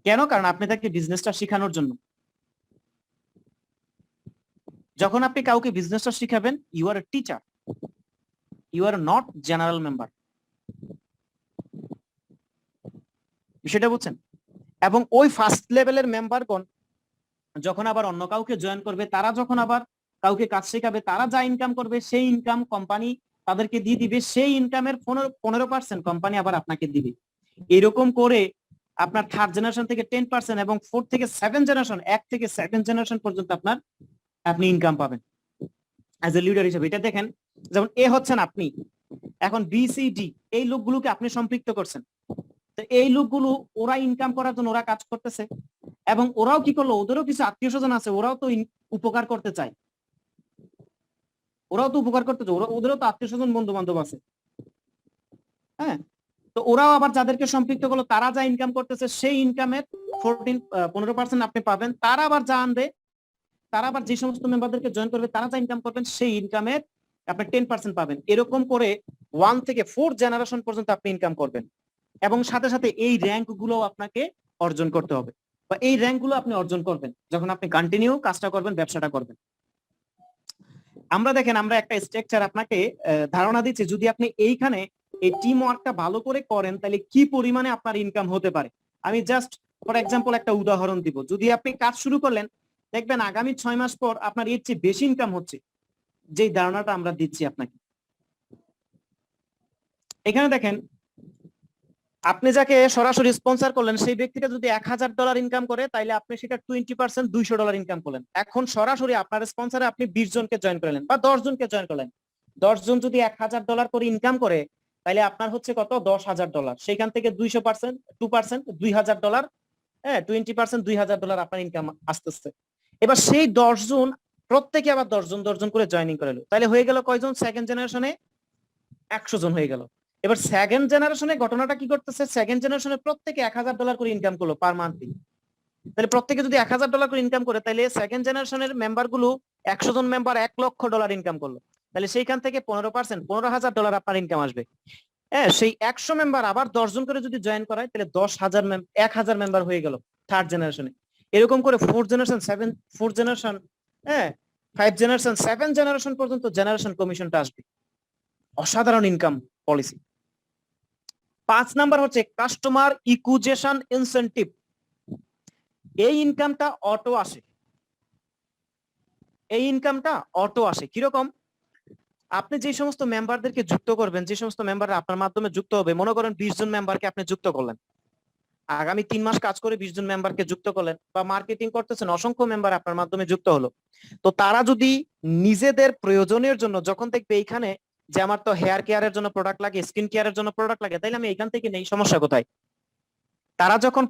কেন? কারণ আপনি তাকে বিজনেসটা শেখানোর জন্য। যখন আপনি কাউকে বিজনেসটা শিখাবেন, you are a teacher, you are not general member. বিষয়টা বুঝছেন? এবং ওই ফার্স্ট লেভেলের মেম্বারগণ যখন আবার অন্য কাউকে জয়েন করবে, তারা যখন আবার কাউকে কাজ শেখাবে, তারা যা ইনকাম করবে সেই ইনকাম কোম্পানি তাদেরকে দিয়ে দিবে, সেই ইনকামের 15% কোম্পানি আবার আপনাকে দিবে। এরকম করে আপনার থার্ড জেনারেশন থেকে 10% এবং 4 থেকে 7 জেনারেশন, 1 থেকে 7 জেনারেশন পর্যন্ত আপনি ইনকাম পাবেন অ্যাজ এ লিডার হিসেবে। এটা দেখেন, যেমন এ হচ্ছেন আপনি, এখন BCD এই লোকগুলোকে আপনি সম্পৃক্ত করছেন। তো এই লোকগুলো ওরা ইনকাম করার জন্য ওরা কাজ করতেছে, এবং ওরাও কি করলো, ওদেরও কিছু আত্মীয় স্বজন আছে, ওরাও তো উপকার করতে চায়, ওরাও তো উপকার করতে চায়, ওদেরও তো আত্মীয় স্বজন বন্ধু বান্ধব আছে। হ্যাঁ, তো ওরাও আবার যাদেরকে সম্পৃক্ত করলো তারা যা ইনকাম করতেছে সেই ইনকামের 15% আপনি পাবেন। তারা আবার যা আনবে, তারা আবার যে সমস্ত মেম্বারদেরকে জয়েন করবে তারা যা ইনকাম করবেন সেই ইনকামের আপনি 10% পাবেন। এরকম করে 1 থেকে 4 জেনারেশন পর্যন্ত আপনি ইনকাম করবেন। এবং সাথে সাথে এই র্যাঙ্ক গুলো আপনাকে অর্জন করতে হবে, বা এই র্যাঙ্ক গুলো আপনি অর্জন করবেন যখন আপনি কন্টিনিউ কাজটা করবেন, ব্যবসাটা করবেন। আমরা দেখেন, আমরা একটা স্ট্রাকচার আপনাকে ধারণা দিচ্ছি, যদি আপনি এইখানে এই টিম ওয়ার্কটা ভালো করে করেন তাহলে কি পরিমাণে আপনার ইনকাম হতে পারে। আমি জাস্ট ফর এক্সাম্পল একটা উদাহরণ দিব। যদি আপনি কাজ শুরু করলেন, দেখবেন আগামী 6 মাস পর আপনার এর চেয়ে বেশি ইনকাম হচ্ছে, যেই ধারণাটা আমরা দিচ্ছি আপনাকে। এখানে দেখেন, আপনি যাকে সরাসরি স্পন্সর করলেন সেই ব্যক্তিটা যদি $1000 ইনকাম করে, তাইলে আপনি সেটা 20% $200 ইনকাম করলেন। এখন সরাসরি আপনার স্পন্সরে আপনি 20 জনকে জয়েন করলেন বা 10 জনকে জয়েন করলেন। 10 জন যদি $1000 করে ইনকাম করে, তাহলে আপনার হচ্ছে কত? $10,000। সেখান থেকে 200% 2% $2000, হ্যাঁ, 20% $2000 আপনার ইনকাম আসতেছে। এবার সেই 10 জন প্রত্যেকে আবার 10 জন করে জয়েনিং করে এলো, তাহলে হয়ে গেল কয়জন? সেকেন্ড জেনারেশনে 100 জন হয়ে গেল। এবার সেকেন্ড জেনারেশনে ঘটনাটা কি করতেছে? সেকেন্ড জেনারেশনে প্রত্যেকে $1000 করে ইনকাম করলো পার মান্থলি। তাহলে প্রত্যেকে যদি $1000 করে ইনকাম করে, তাহলে সেকেন্ড জেনারেশনের মেম্বার গুলো 100 জন মেম্বার $1,00,000 ইনকাম করলো। তাহলে সেইখান থেকে 15% $15,000 আপনার ইনকাম আসবে। হ্যাঁ, সেই 100 মেম্বার আবার 10 জন করে যদি জয়েন করায়, তাহলে 10,000 মেম্বার হয়ে গেল থার্ড জেনারেশনে। এরকম করে 4 জেনারেশন 4 জেনারেশন, হ্যাঁ, 5 জেনারেশন 7 জেনারেশন পর্যন্ত জেনারেশন কমিশনটা আসবে। অসাধারণ ইনকাম পলিসি। 5 নাম্বার হচ্ছে কাস্টমার ইকুইজিশন ইনসেনটিভ। এই ইনকামটা অটো আসে, এই ইনকামটা অটো আসে। কিরকম? আপনি যে সমস্ত মেম্বারদেরকে যুক্ত করবেন, যে সমস্ত মেম্বার আপনার মাধ্যমে যুক্ত হবে, মনে করেন 20 জন মেম্বারকে আপনি যুক্ত করলেন, আগামী 3 মাস কাজ করে 20 জন মেম্বারকে যুক্ত করলেন, বা মার্কেটিং করতেছেন, অসংখ্য মেম্বার আপনার মাধ্যমে যুক্ত হলো। তো তারা যদি নিজেদের প্রয়োজনের জন্য যখন দেখবে এইখানে যে আমার তো হেয়ার কেয়ারের জন্য প্রোডাক্ট লাগে, স্কিন কেয়ারের জন্য প্রোডাক্ট লাগে, তাইলে আমি এইখান থেকে নেই, সমস্যা কোথায়? তারা যখন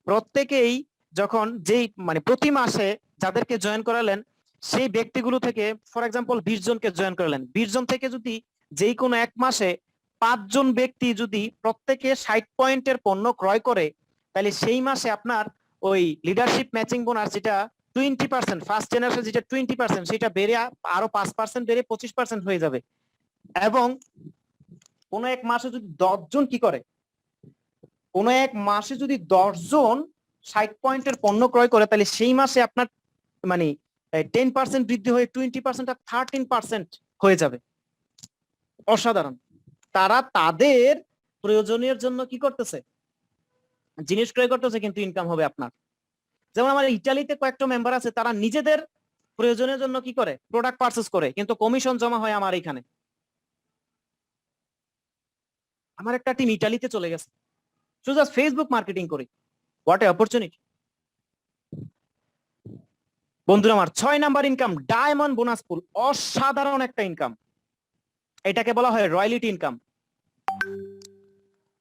প্রত্যেকেই যখন যেই মানে প্রতি মাসে যাদেরকে জয়েন করালেন সেই ব্যক্তিগুলো থেকে ফর এক্সাম্পল 20 জনকে জয়েন করালেন, 20 জন থেকে যদি যেই কোনো এক মাসে 5 জন ব্যক্তি যদি প্রত্যেকে 60 পয়েন্টের পণ্য ক্রয় করে, তাহলে সেই মাসে আপনার ওই লিডারশিপ ম্যাচিং বোনাস যেটা 20%, ফার্স্ট জেনারেশন যেটা 20%, সেটা বেড়ে আরো 5% বেড়ে 25% হয়ে যাবে। এবং কোনো এক মাসে যদি 10 জন কি করে, কোন এক মাসে যদি 10 জন 60 পয়েন্টের পণ্য ক্রয় করে, তাহলে সেই মাসে আপনার মানে 10% বৃদ্ধি হয়ে 20% আর 13% হয়ে যাবে। অসাধারণ। তারা তাদের প্রয়োজনের জন্য কি করতেছে? জিনিস ক্রয় করতেছে, কিন্তু ইনকাম হবে আপনার। যেমন আমার ইতালিতে কয়েকটা মেম্বার আছে, তারা নিজেদের প্রয়োজনের জন্য কি করে? প্রোডাক্ট পারচেজ করে, কিন্তু কমিশন জমা হয় আমার এখানে। আমার একটা টিম ইতালিতে চলে গেছে শুধু জাস্ট ফেসবুক মার্কেটিং করে। What a opportunity. বন্ধুরা আমার 6 নাম্বার ইনকাম ডায়মন্ড বোনাস পুল। অসাধারণ একটা ইনকাম, এটাকে বলা হয় রয়্যালিটি ইনকাম।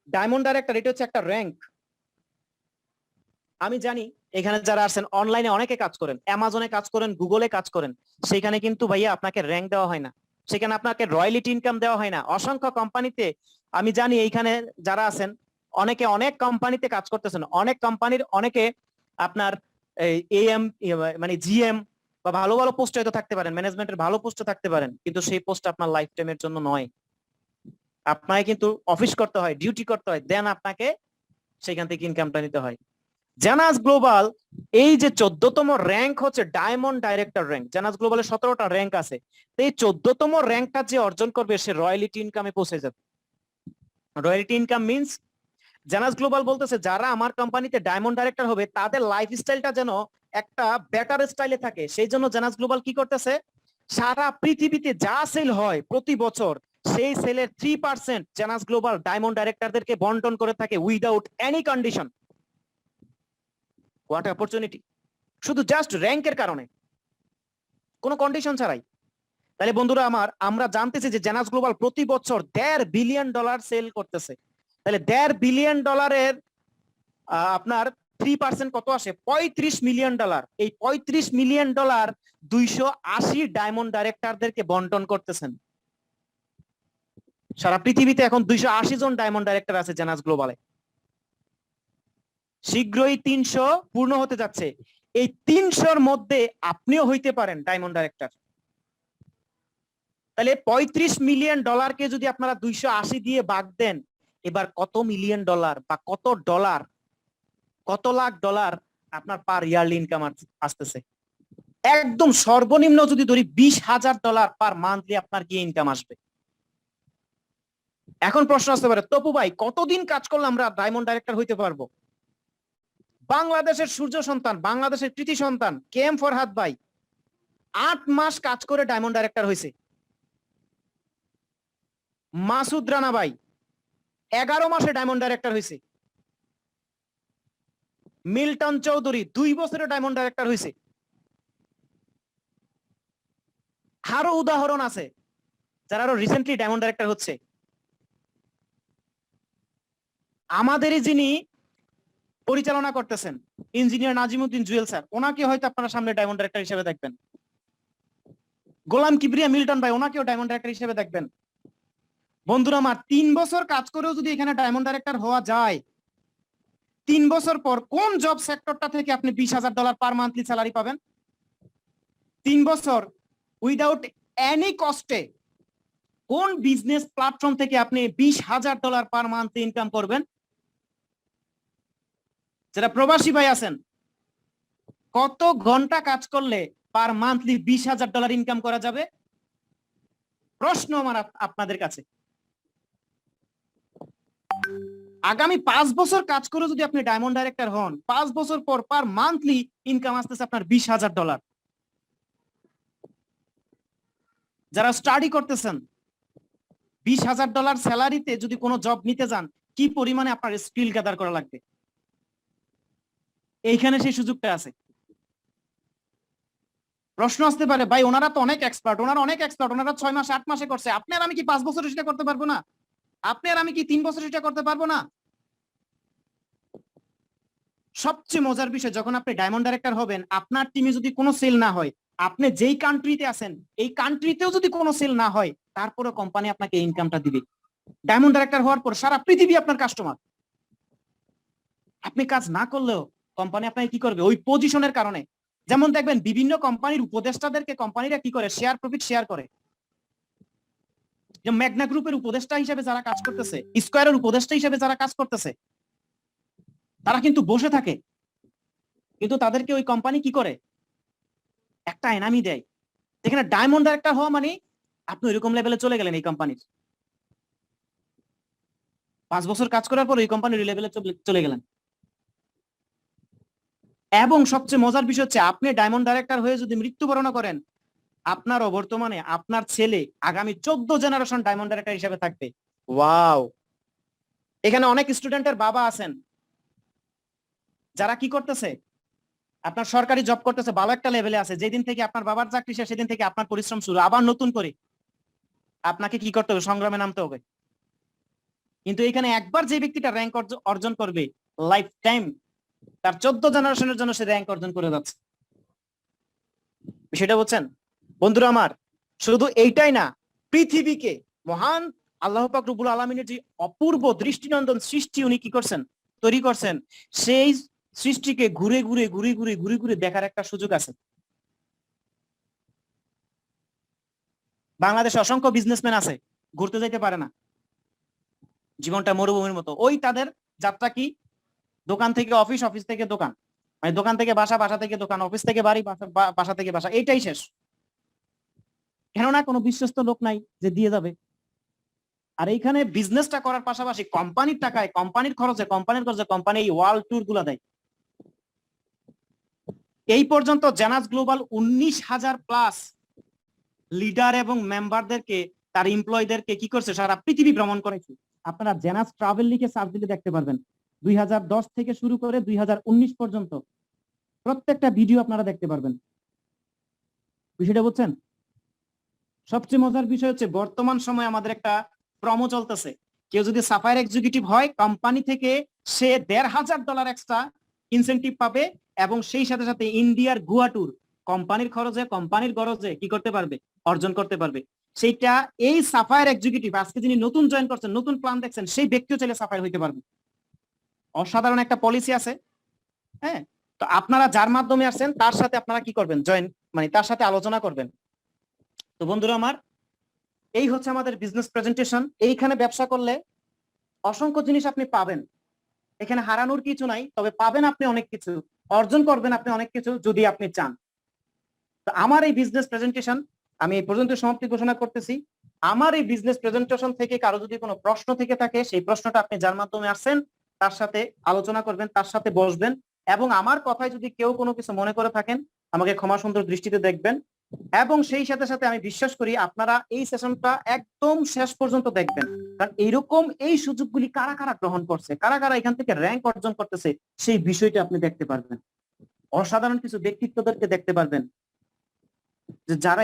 ডায়মন্ড ডাইরেক্টর, এটা হচ্ছে একটা র্যাঙ্ক। আমি জানি এখানে যারা আছেন অনলাইনে অনেকে কাজ করেন, অ্যামাজনে কাজ করেন, গুগলে কাজ করেন, সেখানে কিন্তু ভাইয়া আপনাকে র্যাঙ্ক দেওয়া হয় না, সেখানে আপনাকে রয়্যালিটি ইনকাম দেওয়া হয় না। অসংখ্য কোম্পানিতে আমি জানি এইখানে যারা আছেন অনেকে অনেক কোম্পানিতে কাজ করতেছেন, অনেক কোম্পানির অনেকে আপনার এএম মানে জিএম বা ভালো ভালো পোস্টে হয়তো থাকতে পারেন, ম্যানেজমেন্টের ভালো পোস্টে থাকতে পারেন, কিন্তু সেই পোস্ট আপনার লাইফ টাইমের জন্য নয়। আপনাকে কিন্তু অফিস করতে হয়, ডিউটি করতে হয়, দেন আপনাকে সেখান থেকে ইনকামটা নিতে হয়। জানাস গ্লোবাল এই যে 14তম র্যাঙ্ক হচ্ছে ডায়মন্ড ডাইরেক্টর র্যাঙ্ক। জানাস গ্লোবালের 17টা র্যাঙ্ক আছে, এই 14তম র্যাঙ্কটা যে অর্জন করবে সে রয়্যালিটি ইনকামে পৌঁছে যাবে। রয়্যালিটি ইনকাম মিন্স জানাস গ্লোবাল বলতেছে যারা আমার কোম্পানিতে ডায়মন্ড ডাইরেক্টর হবে তাদের লাইফস্টাইলটা যেন একটা বেটার স্টাইলে থাকে, সেই জন্য জানাস গ্লোবাল কি করতেছে? সারা পৃথিবীতে যা সেল হয় প্রতি বছর সেই সেলের 3% জানাস গ্লোবাল ডায়মন্ড ডাইরেক্টরদেরকে বন্টন করে থাকে without any condition. What opportunity! শুধু জাস্ট র্যাঙ্কের কারণে, কোনো কন্ডিশন ছাড়াই। তাহলে বন্ধুরা আমার, আমরা জানতেছি যে জানাস গ্লোবাল প্রতি বছর $1.5 বিলিয়ন সেল করতেছে। তাহলে $1.5 বিলিয়ন আপনার 3% কত আসে? $35 মিলিয়ন। এই $35 মিলিয়ন 280 ডায়মন্ড ডাইরেক্টরদেরকে বন্টন করতেছেন। সারা পৃথিবীতে এখন 280 জন ডায়মন্ড ডাইরেক্টর আছে জেনাস গ্লোবালে। শীঘ্রই 300 পূর্ণ হতে যাচ্ছে। এই 300-র মধ্যে আপনিও হইতে পারেন ডায়মন্ড ডাইরেক্টর। তাহলে $35 মিলিয়ন যদি আপনারা 280 দিয়ে ভাগ দেন, এবার কত মিলিয়ন ডলার বা কত ডলার, কত লাখ ডলার আপনার পার ইয়ারলি ইনকাম আসতেছে? একদম সর্বনিম্ন যদি ধরি $20,000 পার মান্থলি আপনার কি ইনকাম আসবে। এখন প্রশ্ন আসতে পারে, তপু ভাই কতদিন কাজ করলে আমরা ডায়মন্ড ডাইরেক্টর হইতে পারবো? বাংলাদেশের সূর্য সন্তান, বাংলাদেশের কৃতি সন্তান KM ফরহাদ ভাই 8 মাস কাজ করে ডায়মন্ড ডাইরেক্টর হয়েছে। মাসুদ রানা ভাই 11 মাসে ডায়মন্ড ডাইরেক্টর হয়েছে। মিল্টন চৌধুরী 2 বছরে ডায়মন্ড ডাইরেক্টর হয়েছে। আরো উদাহরণ আছে যারা আরো রিসেন্টলি ডায়মন্ড ডাইরেক্টর হচ্ছে। আমাদেরই যিনি পরিচালনা করতেছেন ইঞ্জিনিয়ার নাজিমউদ্দিন জুয়েল স্যার, ওনাকে হয়তো আপনারা সামনে ডায়মন্ড ডাইরেক্টর হিসেবে দেখবেন। গোলাম কিবরিয়া মিল্টন ভাই, ওনাকেও ডায়মন্ড ডাইরেক্টর হিসেবে দেখবেন। বন্ধুরা আমার, 3 বছর কাজ করেও যদি এখানে ডায়মন্ড ডাইরেক্টর হওয়া যায়, 3 বছর পর কোন জব সেক্টরটা থেকে আপনি $20,000 পার মান্থলি স্যালারি পাবেন? 3 বছর উইদাউট এনি কস্টে কোন বিজনেস প্ল্যাটফর্ম থেকে আপনি $20,000 পার মান্থ ইনকাম করবেন? যারা প্রবাসী ভাই আছেন, কত ঘন্টা কাজ করলে পার মান্থলি $20,000 ইনকাম করা যাবে? প্রশ্ন আমার আপনাদের কাছে। আগামী 5 বছর কাজ করে যদি আপনি ডায়মন্ড ডাইরেক্টর হন, 5 বছর পর পার মান্থলি ইনকাম আসতেছে আপনার $20,000। যারা স্টাডি করতেছেন, $20,000 স্যালারিতে যদি কোনো জব নিতে যান, কি পরিমাণে আপনার স্কিল গ্যাদার করা লাগবে? এইখানে সেই সুযোগটা আছে। প্রশ্ন আসতে পারে, ভাই ওনারা তো অনেক এক্সপার্ট, ওনারা 6 মাস 8 মাসে করছে, আপনি আর আমি কি 5 বছর সেটা করতে পারবো না? আপনি আর আমি কি 3 বছর সেটা করতে পারবো না? সবচেয়ে মজার বিষয়, যখন আপনি ডায়মন্ড ডাইরেক্টর হবেন, আপনার টিমে যদি কোনো সেল না হয়, আপনি যেই কান্ট্রিতে আছেন এই কান্ট্রিতেও যদি কোনো সেল না হয়, তারপরে কোম্পানি আপনাকে ইনকামটা দিবে। ডায়মন্ড ডাইরেক্টর হওয়ার পর সারা পৃথিবী আপনার কাস্টমার। আপনি কাজ না করলেও কোম্পানি আপনাকে কি করবে ওই পজিশনের কারণে। যেমন দেখবেন বিভিন্ন কোম্পানির উপদেষ্টাদেরকে কোম্পানিরা কি করে, শেয়ার প্রফিট শেয়ার করে। যে ম্যাগনা গ্রুপের উপদেষ্টা হিসেবে যারা কাজ করতেছে, স্কয়ারের উপদেষ্টা হিসেবে যারা কাজ করতেছে, তারা কিন্তু বসে থাকে, কিন্তু তাদেরকে ওই কোম্পানি কি করে, একটা এনামি দেয়। যেখানে ডায়মন্ড ডাইরেক্টর হওয়া মানে আপনি এরকম লেভেলে চলে গেলেন এই কোম্পানির। 5 বছর কাজ করার পর এই কোম্পানির লেভেলে চলে গেলেন। এবং সবচেয়ে মজার বিষয় হচ্ছে, আপনি ডায়মন্ড ডাইরেক্টর হয়ে যদি মৃত্যুবরণ করেন, আপনারও বর্তমানে আপনার ছেলে আগামী 14 জেনারেশন ডায়মন্ড ডাইরেক্টর হিসেবে থাকবে। ওয়াও! এখানে অনেক স্টুডেন্টের বাবা আছেন যারা কি করতেছে, আপনার সরকারি জব করতেছে, ভালো একটা লেভেলে আছে। যেদিন থেকে আপনার বাবার চাকরি শেষ, সেদিন থেকে আপনার পরিশ্রম শুরু, আবার নতুন করে আপনাকে কি করতে হবে, সংগ্রামে নামতে হবে। কিন্তু এখানে একবার যে ব্যক্তিটা র্যাঙ্ক অর্জন করবে, লাইফ টাইম তার 14 জেনারেশনের জন্য সে র্যাঙ্ক অর্জন করে যাচ্ছে। বিষয়টা বুঝছেন বন্ধুরা আমার? শুধু এইটাই না, পৃথিবীকে মহান আল্লাহ পাক রব্বুল আলামিনের যে অপূর্ব দৃষ্টিনন্দন সৃষ্টি উনি কি করছেন, তৈরি করছেন, সেই সৃষ্টিকে ঘুরে ঘুরে দেখার একটা সুযোগ আছে। বাংলাদেশে অসংখ্য বিজনেসম্যান আছে, ঘুরতে যাইতে পারে না, জীবনটা মরুভূমির মতো। ওই তাদের যাত্রা কি, দোকান থেকে অফিস, অফিস থেকে দোকান, মানে দোকান থেকে বাসা, বাসা থেকে দোকান, অফিস থেকে বাড়ি, বাসা থেকে বাসা, এইটাই শেষ। কেননা কোনো বিশ্বস্ত লোক নাই যে দিয়ে যাবে। আর এইখানে বিজনেসটা করার পাশাপাশি কোম্পানির টাকায়, কোম্পানির খরচে কোম্পানি এই ওয়ার্ল্ড ট্যুর গুলা দেয়। এই পর্যন্ত জেনাস গ্লোবাল 19,000 প্লাস লিডার এবং মেম্বারদেরকে, তার এমপ্লয়ীদেরকে কি করছে, সারা পৃথিবী ভ্রমণ করেছে। আপনারা জেনাস ট্রাভেল লিখে সার্চ দিলে দেখতে পারবেন, 2010 থেকে শুরু করে 2019 পর্যন্ত প্রত্যেকটা ভিডিও আপনারা দেখতে পারবেন। বিষয়টা বুঝছেন? সবচেয়ে মজার বিষয় হচ্ছে, বর্তমান সময়ে আমাদের একটা প্রমো চলতেছে। কেউ যদি সাফায়ার এক্সিকিউটিভ হয়, কোম্পানি থেকে সে $1,500 এক্সট্রা ইনসেনটিভ পাবে, এবং সেই সাথে সাথে ইন্ডিয়ার গোয়া ট্যুর কোম্পানির খরচে, কোম্পানির গরজে কি করতে পারবে, অর্জন করতে পারবে। সেইটা এই সাফায়ার এক্সিকিউটিভ আজকে যিনি নতুন জয়েন করছেন, নতুন প্ল্যান দেখছেন, সেই ব্যক্তিও চাইলে সাফায়ার হইতে পারবে। অসাধারণ একটা পলিসি আছে। হ্যাঁ, তো আপনারা যার মাধ্যমে আসছেন তার সাথে আপনারা কি করবেন, জয়েন মানে তার সাথে আলোচনা করবেন। তো বন্ধুরা আমার, এই হচ্ছে আমাদের বিজনেস প্রেজেন্টেশন। এইখানে ব্যবসা করলে অসংখ্য জিনিস আপনি পাবেন, এখানে হারানোর কিছু নাই, তবে পাবেন আপনি অনেক কিছু, অর্জন করবেন আপনি অনেক কিছু যদি আপনি চান। তো আমার এই বিজনেস প্রেজেন্টেশন আমি এই পর্যন্ত সমাপ্তি ঘোষণা করতেছি। আমার এই বিজনেস প্রেজেন্টেশন থেকে কারো যদি কোনো প্রশ্ন থেকে থাকে, সেই প্রশ্নটা আপনি যার মাধ্যমে আসছেন তার সাথে আলোচনা করবেন, তার সাথে বসবেন, এবং আমার কথায় যদি কেউ কোনো কিছু মনে করে থাকেন আমাকে ক্ষমা সুন্দর দৃষ্টিতে দেখবেন। এবং সেই সাথে সাথে আমি বিশ্বাস করি আপনারা এই সেশনটা একদম শেষ পর্যন্ত দেখবেন, কারণ এইরকম এই সুযোগগুলি কারা কারা গ্রহণ করছে, কারা কারা এখান থেকে র্যাঙ্ক অর্জন করতেছে, সেই বিষয়টা আপনি দেখতে পারবেন। অসাধারণ কিছু ব্যক্তিত্বদেরকে দেখতে পারবেন যে যারা